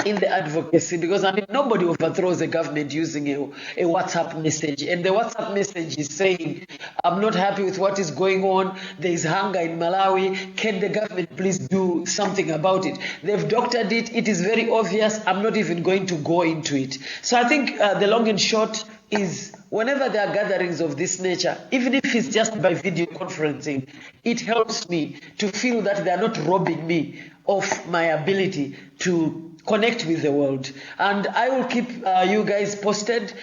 in the advocacy, because I mean nobody overthrows a government using a WhatsApp message, and the WhatsApp message is saying, I'm not happy with what is going on, there is hunger in Malawi, can the government please do something about it? They've doctored it, it is very obvious, I'm not even going to go into it. So I think the long and short is, whenever there are gatherings of this nature, even if it's just by video conferencing, it helps me to feel that they are not robbing me of my ability to connect with the world. And I will keep you guys posted.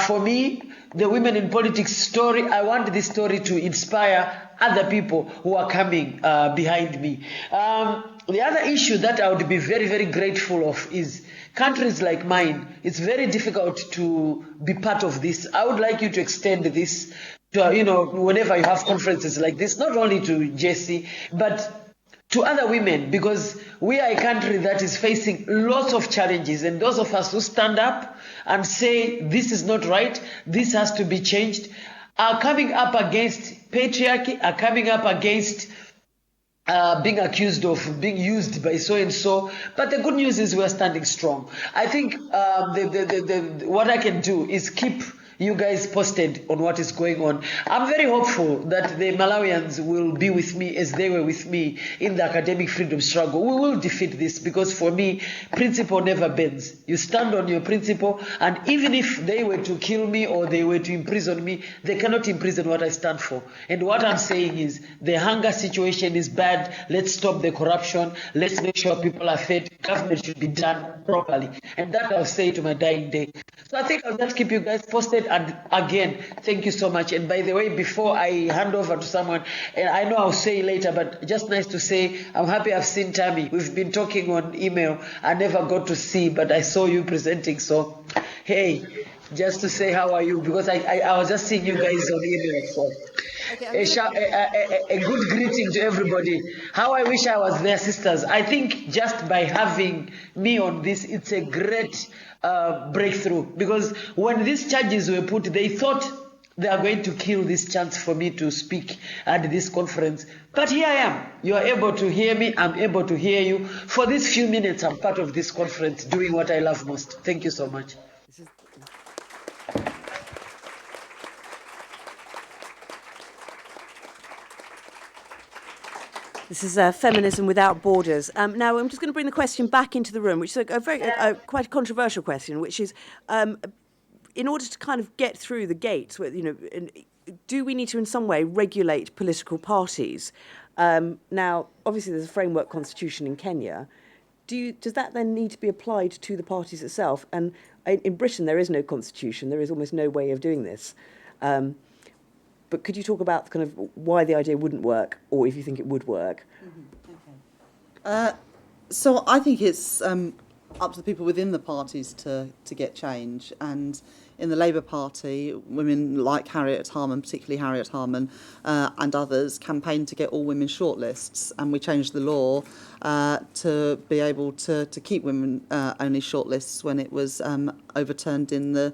For me, the Women in Politics story, I want this story to inspire other people who are coming behind me. The other issue that I would be very, very grateful of is countries like mine. It's very difficult to be part of this. I would like you to extend this to, whenever you have conferences like this, not only to Jessie, but to other women, because we are a country that is facing lots of challenges, and those of us who stand up and say this is not right, this has to be changed, are coming up against patriarchy, are coming up against being accused of being used by so and so. But the good news is we're standing strong. I think what I can do is keep you guys posted on what is going on. I'm very hopeful that the Malawians will be with me as they were with me in the academic freedom struggle. We will defeat this, because for me, principle never bends. You stand on your principle, and even if they were to kill me or they were to imprison me, they cannot imprison what I stand for. And what I'm saying is, the hunger situation is bad. Let's stop the corruption. Let's make sure people are fed. Government should be done properly. And that I'll say to my dying day. So I think I'll just keep you guys posted. And again, thank you so much. And by the way, before I hand over to someone, and I know I'll say later, but just nice to say, I'm happy I've seen Tammy. We've been talking on email. I never got to see, but I saw you presenting. So, hey, just to say how are you, because I was just seeing you guys on email. So. A good greeting to everybody. How I wish I was there, sisters. I think just by having me on this, it's a great breakthrough, because when these charges were put, they thought they are going to kill this chance for me to speak at this conference. But here I am. You are able to hear me. I'm able to hear you. For these few minutes, I'm part of this conference, doing what I love most. Thank you so much. This is Feminism Without Borders. Now, I'm just going to bring the question back into the room, which is quite a controversial question, which is, in order to kind of get through the gates, do we need to in some way regulate political parties? Now, obviously, there's a framework constitution in Kenya. Does that then need to be applied to the parties itself? And in Britain, there is no constitution. There is almost no way of doing this. But could you talk about kind of why the idea wouldn't work, or if you think it would work? Okay. So I think it's up to the people within the parties to get change. And in the Labour Party, women like Harriet Harman, particularly Harriet Harman, and others, campaigned to get all women shortlists. And we changed the law to be able to keep women only shortlists when it was overturned in the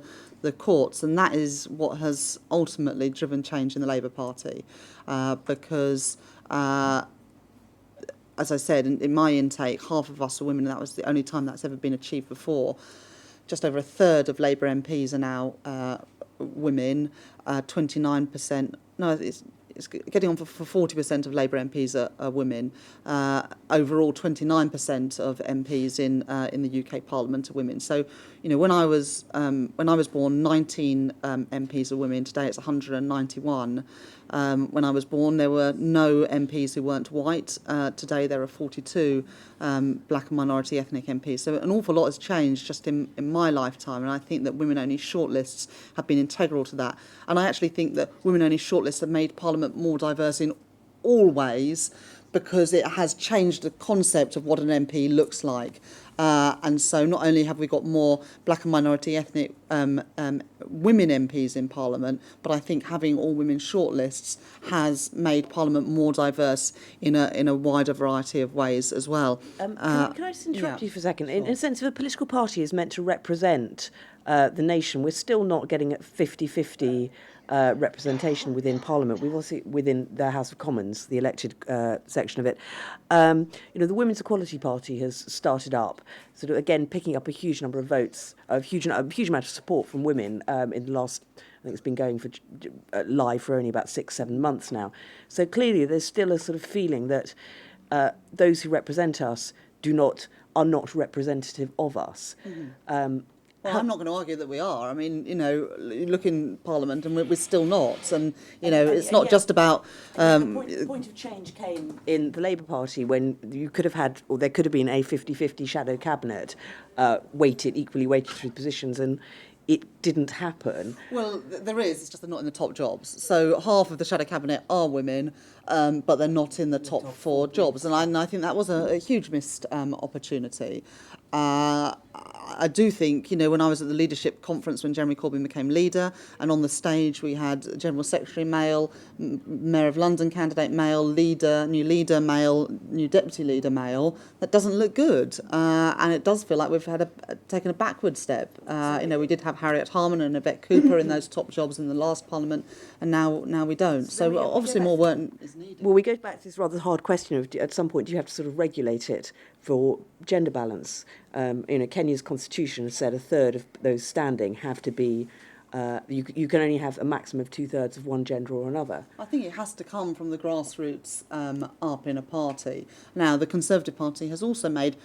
courts, and that is what has ultimately driven change in the Labour Party, because, as I said, in my intake, half of us are women, and that was the only time that's ever been achieved before. Just over a third of Labour MPs are now women, 29%, no, it's getting on for 40% of Labour MPs are women. Overall, 29% of MPs in the UK Parliament are women. So, when I was born, 19 MPs are women. Today, it's 191. When I was born, there were no MPs who weren't white. Today, there are 42 black and minority ethnic MPs. So an awful lot has changed just in my lifetime, and I think that women-only shortlists have been integral to that. And I actually think that women-only shortlists have made Parliament more diverse in all ways, because it has changed the concept of what an MP looks like. And so not only have we got more black and minority ethnic women MPs in Parliament, but I think having all women shortlists has made Parliament more diverse in a wider variety of ways as well. Can I just interrupt you for a second? Sure. In a sense, if a political party is meant to represent the nation, we're still not getting at 50-50 representation within Parliament. We've also within the House of Commons, the elected section of it. The Women's Equality Party has started up, sort of again picking up a huge number of votes, a huge amount of support from women in the last. I think it's been going for live for only about 6-7 months now. So clearly, there's still a sort of feeling that those who represent us are not representative of us. Well, I'm not going to argue that we are. I mean, you look in Parliament and we're still not. And, it's not just about... The point of change came in the Labour Party when you could have had, or there could have been a 50-50 shadow cabinet equally weighted through positions, and it didn't happen. Well, there is. It's just they're not in the top jobs. So half of the shadow cabinet are women, but they're not in the top 4 jobs. And I think that was a huge missed opportunity. I do think, when I was at the leadership conference when Jeremy Corbyn became leader, and on the stage we had General Secretary male, Mayor of London candidate male, new leader male, new deputy leader male, that doesn't look good. And it does feel like we've taken a backward step. We did have Harriet Harman and Yvette Cooper in those top jobs in the last Parliament, and now we don't. So obviously more work is needed. Well, we go back to this rather hard question of, at some point, do you have to sort of regulate it for gender balance? Kenya's constitution has said a third of those standing have to be, you can only have a maximum of 2/3 of one gender or another. I think it has to come from the grassroots up in a party. Now, the Conservative Party has also made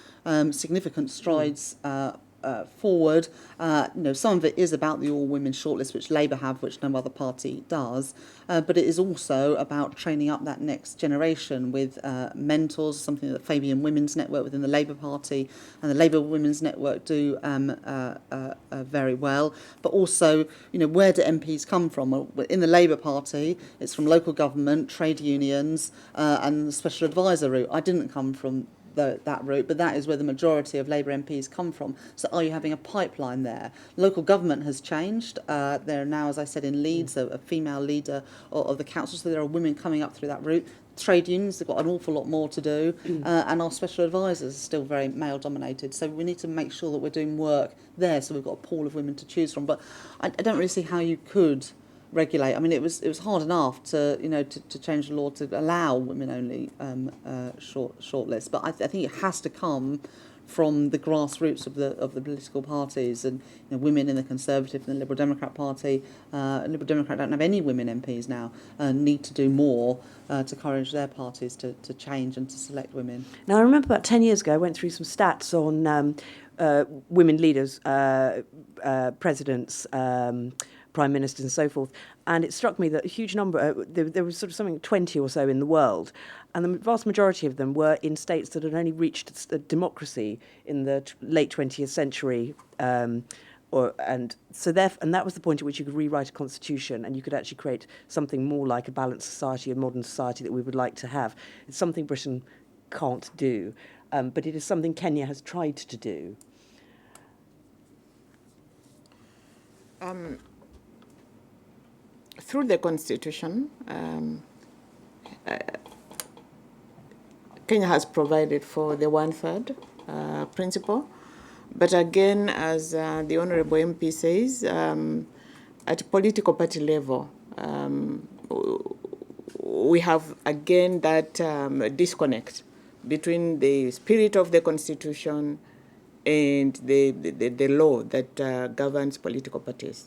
significant strides forward. Some of it is about the all-women shortlist, which Labour have, which no other party does. But it is also about training up that next generation with mentors, something that Fabian Women's Network within the Labour Party and the Labour Women's Network do very well. But also, where do MPs come from? Well, in the Labour Party, it's from local government, trade unions, and the special advisor route. I didn't come from that route, but that is where the majority of Labour MPs come from. So are you having a pipeline there? Local government has changed. There are now, as I said, in Leeds, a female leader of the council, so there are women coming up through that route. Trade unions, they've got an awful lot more to do, and our special advisors are still very male-dominated. So we need to make sure that we're doing work there, so we've got a pool of women to choose from. But I don't really see how you could regulate. I mean, it was hard enough to change the law to allow women only shortlists, but I think it has to come from the grassroots of the political parties, and women in the Conservative and the Liberal Democrat Party. Liberal Democrat don't have any women MPs now, need to do more to encourage their parties to change and to select women. Now, I remember about 10 years ago, I went through some stats on women leaders, presidents, prime ministers and so forth, and it struck me that a huge number, there was sort of something 20 or so in the world, and the vast majority of them were in states that had only reached democracy in the late 20th century, and that was the point at which you could rewrite a constitution and you could actually create something more like a balanced society, a modern society that we would like to have. It's something Britain can't do, but it is something Kenya has tried to do. Through the Constitution, Kenya has provided for the 1/3 principle. But again, as the Honourable MP says, at political party level, we have again that disconnect between the spirit of the Constitution and the law that governs political parties.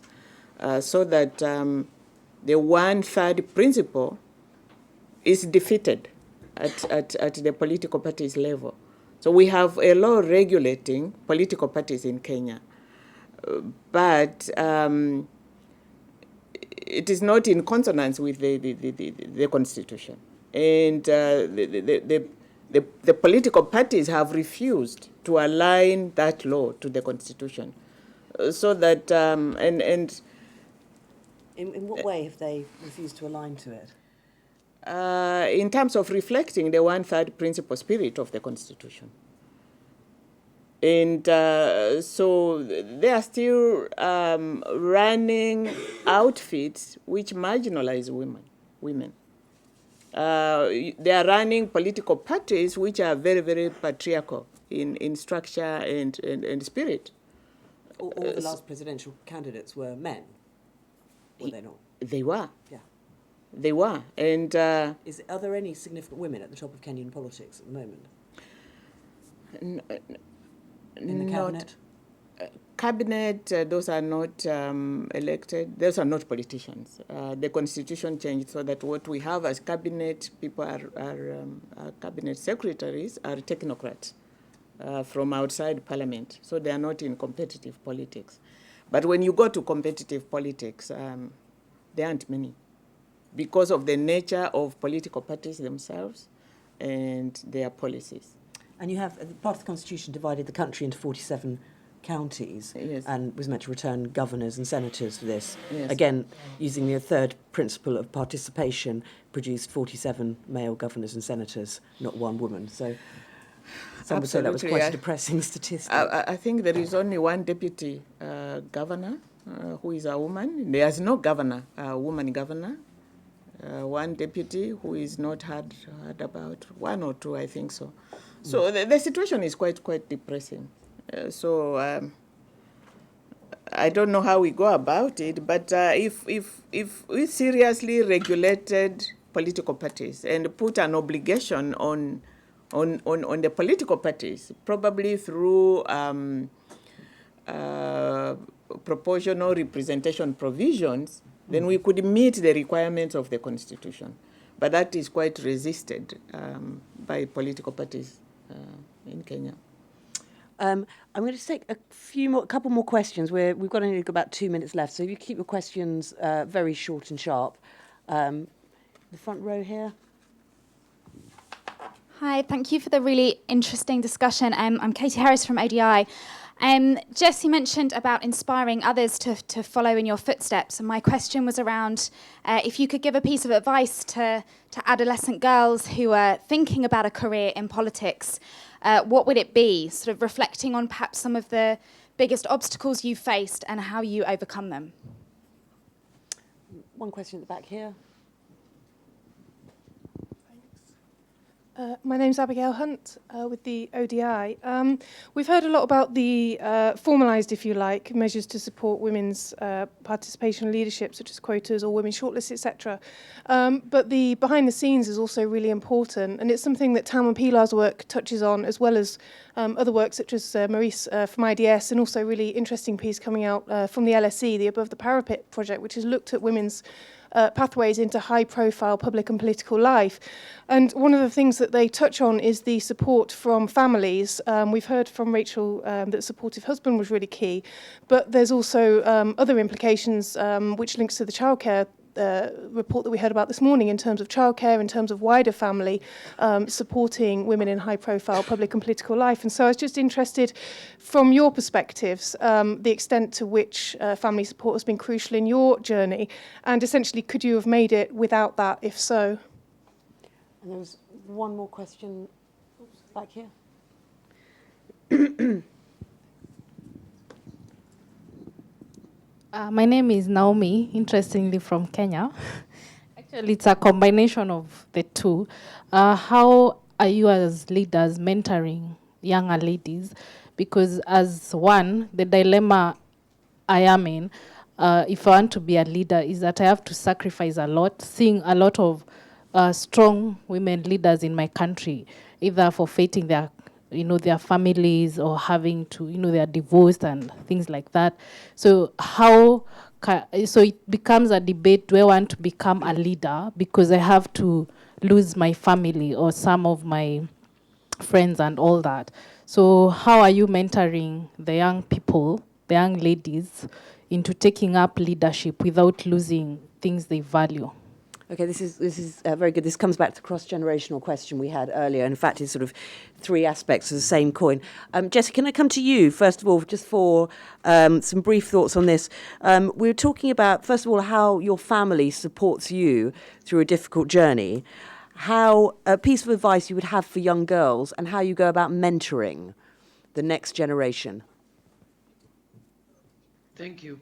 So that the 1/3 principle is defeated at the political parties level. So we have a law regulating political parties in Kenya, but it is not in consonance with the Constitution. And the political parties have refused to align that law to the Constitution. So that, In what way have they refused to align to it? In terms of reflecting the 1/3 principle spirit of the Constitution. And so they are still running outfits which marginalize women. They are running political parties which are very, very patriarchal in structure and spirit. All the last presidential candidates were men, were they not? They were. Yeah. They were. And are there any significant women at the top of Kenyan politics at the moment? In the cabinet? Cabinet, those are not elected. Those are not politicians. The constitution changed so that what we have as cabinet people are cabinet secretaries are technocrats from outside parliament. So they are not in competitive politics. But when you go to competitive politics, there aren't many because of the nature of political parties themselves and their policies. And you have, part of the constitution divided the country into 47 counties, yes, and was meant to return governors and senators for this. Yes. Again, using the third principle of participation, produced 47 male governors and senators, not one woman. So some would say that was quite a depressing statistic. I think there is only one deputy governor who is a woman. There is no governor, woman governor. One deputy who is not heard about, one or two, I think so. So the situation is quite depressing. So I don't know how we go about it, but if we seriously regulated political parties and put an obligation on the political parties, probably through proportional representation provisions, then we could meet the requirements of the Constitution. But that is quite resisted by political parties in Kenya. I'm going to take a couple more questions. We've got only about 2 minutes left, so if you keep your questions very short and sharp. The front row here. Hi, thank you for the really interesting discussion. I'm Katie Harris from ODI. Jessie mentioned about inspiring others to follow in your footsteps, and my question was around if you could give a piece of advice to adolescent girls who are thinking about a career in politics, what would it be? Sort of reflecting on perhaps some of the biggest obstacles you faced and how you overcome them. One question at the back here. My name's Abigail Hunt with the ODI. We've heard a lot about the formalised, if you like, measures to support women's participation in leadership, such as quotas or women's shortlists, etc. But the behind the scenes is also really important, and it's something that Tam and Pilar's work touches on, as well as other work such as Maurice from IDS, and also a really interesting piece coming out from the LSE, the Above the Parapet project, which has looked at women's pathways into high-profile public and political life. And one of the things that they touch on is the support from families. We've heard from Rachel that supportive husband was really key, but there's also other implications which links to the childcare report that we heard about this morning in terms of childcare, in terms of wider family, supporting women in high-profile public and political life. And so I was just interested, from your perspectives, the extent to which family support has been crucial in your journey, and essentially, could you have made it without that, if so? And there was one more question back here. My name is Naomi, interestingly from Kenya. Actually, it's a combination of the two. How are you as leaders mentoring younger ladies? Because as one, the dilemma I am in, if I want to be a leader, is that I have to sacrifice a lot, seeing a lot of strong women leaders in my country, either forfeiting their families or having to, they're divorced and things like that. So so it becomes a debate, do I want to become a leader because I have to lose my family or some of my friends and all that? So how are you mentoring the young people, the young ladies, into taking up leadership without losing things they value? Okay, this is very good. This comes back to the cross-generational question we had earlier. In fact, it's sort of three aspects of the same coin. Jessie, can I come to you, first of all, just for some brief thoughts on this? We were talking about, first of all, how your family supports you through a difficult journey, how a piece of advice you would have for young girls, and how you go about mentoring the next generation? Thank you.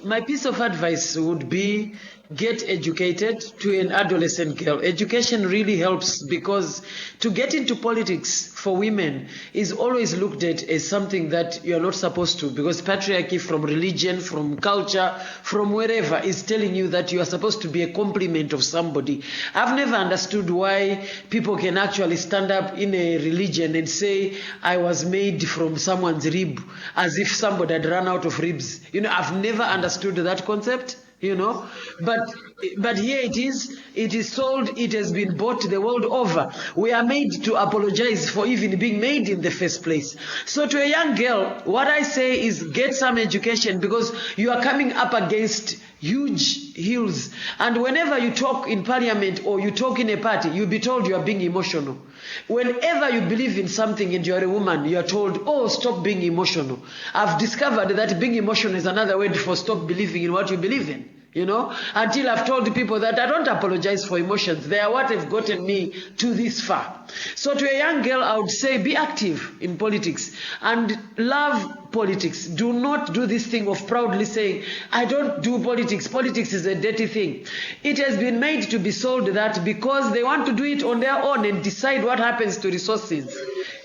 My piece of advice would be get educated to an adolescent girl. Education really helps, because to get into politics for women is always looked at as something that you are not supposed to, because patriarchy from religion, from culture, from wherever is telling you that you are supposed to be a complement of somebody. I've never understood why people can actually stand up in a religion and say, I was made from someone's rib, as if somebody had run out of ribs. You know, I've never understood that concept, you know, but here it is sold, it has been bought the world over. We are made to apologize for even being made in the first place. So to a young girl, what I say is get some education, because you are coming up against huge hills, and whenever you talk in parliament or you talk in a party, you'll be told you are being emotional. Whenever you believe in something and you are a woman, you are told, oh, stop being emotional. I've discovered that being emotional is another word for stop believing in what you believe in. You know, until I've told people that I don't apologize for emotions. They are what have gotten me to this far. So to a young girl, I would say be active in politics and love politics. Do not do this thing of proudly saying, I don't do politics. Politics is a dirty thing. It has been made to be sold that because they want to do it on their own and decide what happens to resources.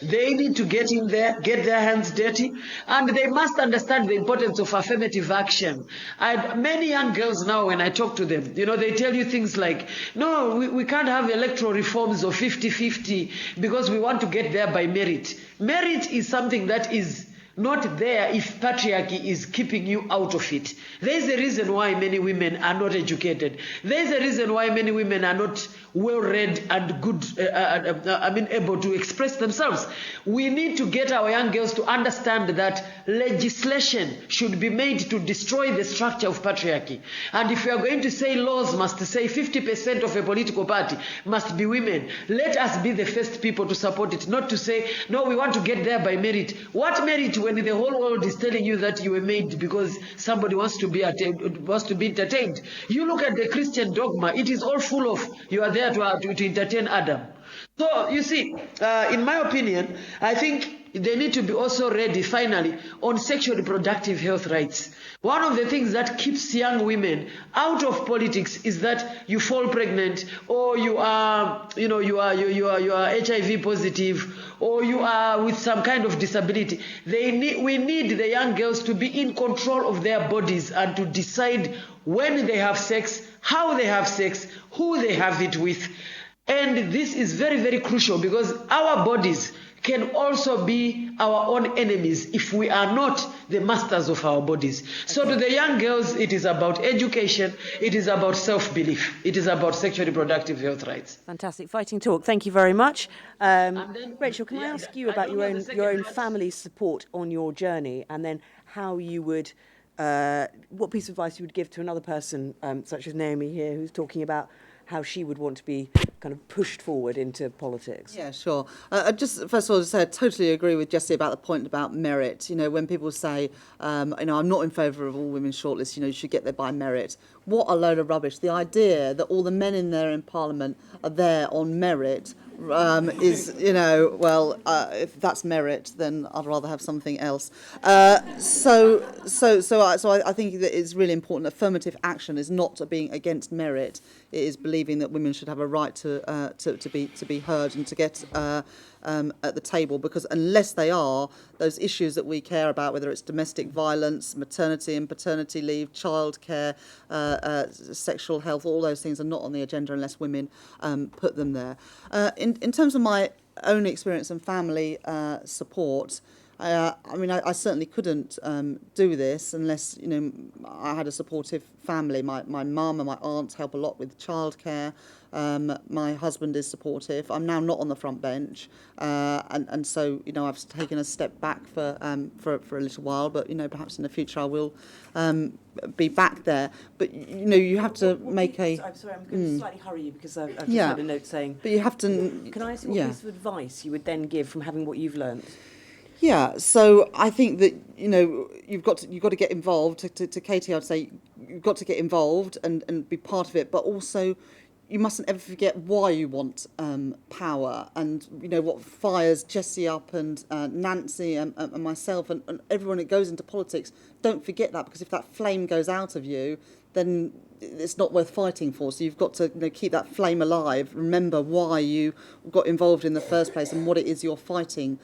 They need to get in there, get their hands dirty, and they must understand the importance of affirmative action. Many young girls now, when I talk to them, you know, they tell you things like, no, we can't have electoral reforms of 50-50 because we want to get there by merit. Merit is something that is not there if patriarchy is keeping you out of it. There's a reason why many women are not educated. There's a reason why many women are not well-read and good, able to express themselves. We need to get our young girls to understand that legislation should be made to destroy the structure of patriarchy. And if we are going to say laws must say 50% of a political party must be women, let us be the first people to support it, not to say, no, we want to get there by merit. What merit when the whole world is telling you that you were made because somebody wants to be entertained? You look at the Christian dogma, it is all full of, you are there to entertain Adam. So you see, in my opinion, I think they need to be also ready finally on sexual reproductive health rights. One of the things that keeps young women out of politics is that you fall pregnant, or you are HIV positive, or you are with some kind of disability. We need the young girls to be in control of their bodies and to decide when they have sex, how they have sex, who they have it with. And this is very, very crucial, because our bodies can also be our own enemies if we are not the masters of our bodies. So to the young girls, it is about education, it is about self-belief, it is about sexual reproductive health rights. Fantastic fighting talk. Thank you very much. Rachel, can I ask you about your own family support on your journey, and then how you would, what piece of advice you would give to another person, such as Naomi here, who's talking about how she would want to be kind of pushed forward into politics? Yeah, sure. Just first of all, I totally agree with Jessie about the point about merit. You know, when people say, I'm not in favour of all women's shortlists, you should get there by merit. What a load of rubbish. The idea that all the men in there in Parliament are there on merit is, if that's merit, then I'd rather have something else. So I think that it's really important. Affirmative action is not being against merit. It is believing that women should have a right to be heard and to get at the table, because unless they are, those issues that we care about, whether it's domestic violence, maternity and paternity leave, childcare, sexual health, all those things are not on the agenda unless women put them there. In terms of my own experience and family support, I certainly couldn't do this unless I had a supportive family. My mum and my aunts help a lot with childcare. My husband is supportive. I'm now not on the front bench, and so I've taken a step back for a little while. But perhaps in the future I will be back there. But you have to make a. I'm sorry, I'm going to slightly hurry you because I've just had a note saying. But you have to. Can I ask what piece of advice you would then give from having what you've learnt? Yeah, so I think that you've got to get involved. To Katie, I'd say you've got to get involved and be part of it, but also you mustn't ever forget why you want power, and you know what fires Jessie up and Nancy and myself and everyone that goes into politics. Don't forget that, because if that flame goes out of you, then it's not worth fighting for. So you've got to keep that flame alive. Remember why you got involved in the first place and what it is you're fighting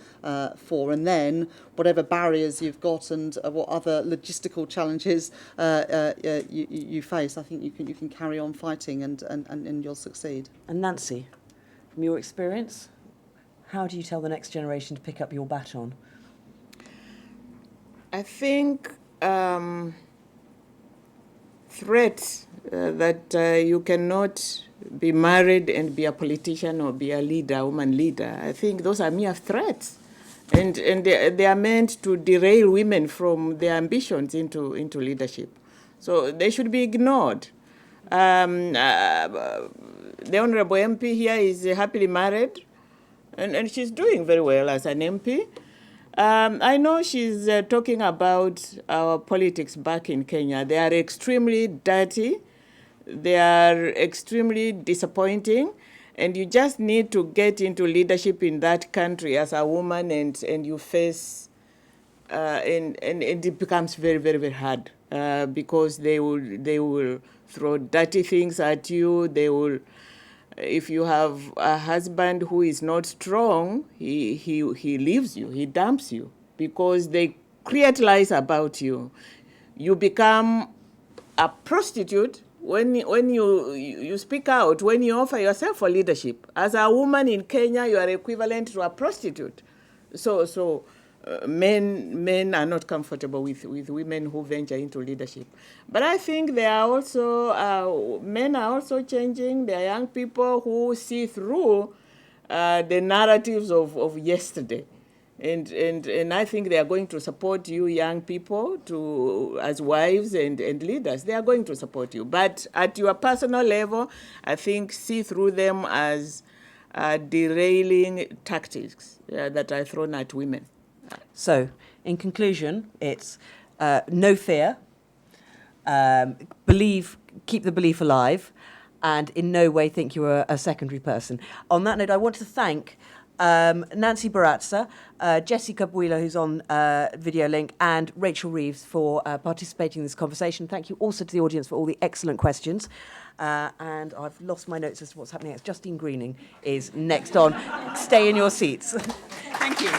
for, and then whatever barriers you've got and what other logistical challenges you face, I think you can carry on fighting and you'll succeed. And Nancy, from your experience, how do you tell the next generation to pick up your baton? I think threat that you cannot be married and be a politician or be a leader, woman leader. I think those are mere threats, and they are meant to derail women from their ambitions into leadership. So they should be ignored. The Honourable MP here is happily married, and she's doing very well as an MP. I know she's talking about our politics back in Kenya. They are extremely dirty. They are extremely disappointing. And you just need to get into leadership in that country as a woman, and you face, and it becomes very, very, very hard because they will throw dirty things at you. They will. If you have a husband who is not strong, he leaves you, he dumps you, because they create lies about you. You become a prostitute when you speak out, when you offer yourself for leadership. As a woman in Kenya, you are equivalent to a prostitute. So men are not comfortable with women who venture into leadership. But I think there are also, men are also changing. There are young people who see through the narratives of yesterday. And I think they are going to support you young people as wives and leaders. They are going to support you. But at your personal level, I think see through them as derailing tactics that are thrown at women. So, in conclusion, it's no fear, keep the belief alive, and in no way think you're a secondary person. On that note, I want to thank Nancy Baratza, Jessie Kabwila, who's on video link, and Rachel Reeves for participating in this conversation. Thank you also to the audience for all the excellent questions. And I've lost my notes as to what's happening next. Justine Greening is next on. Stay in your seats. Thank you.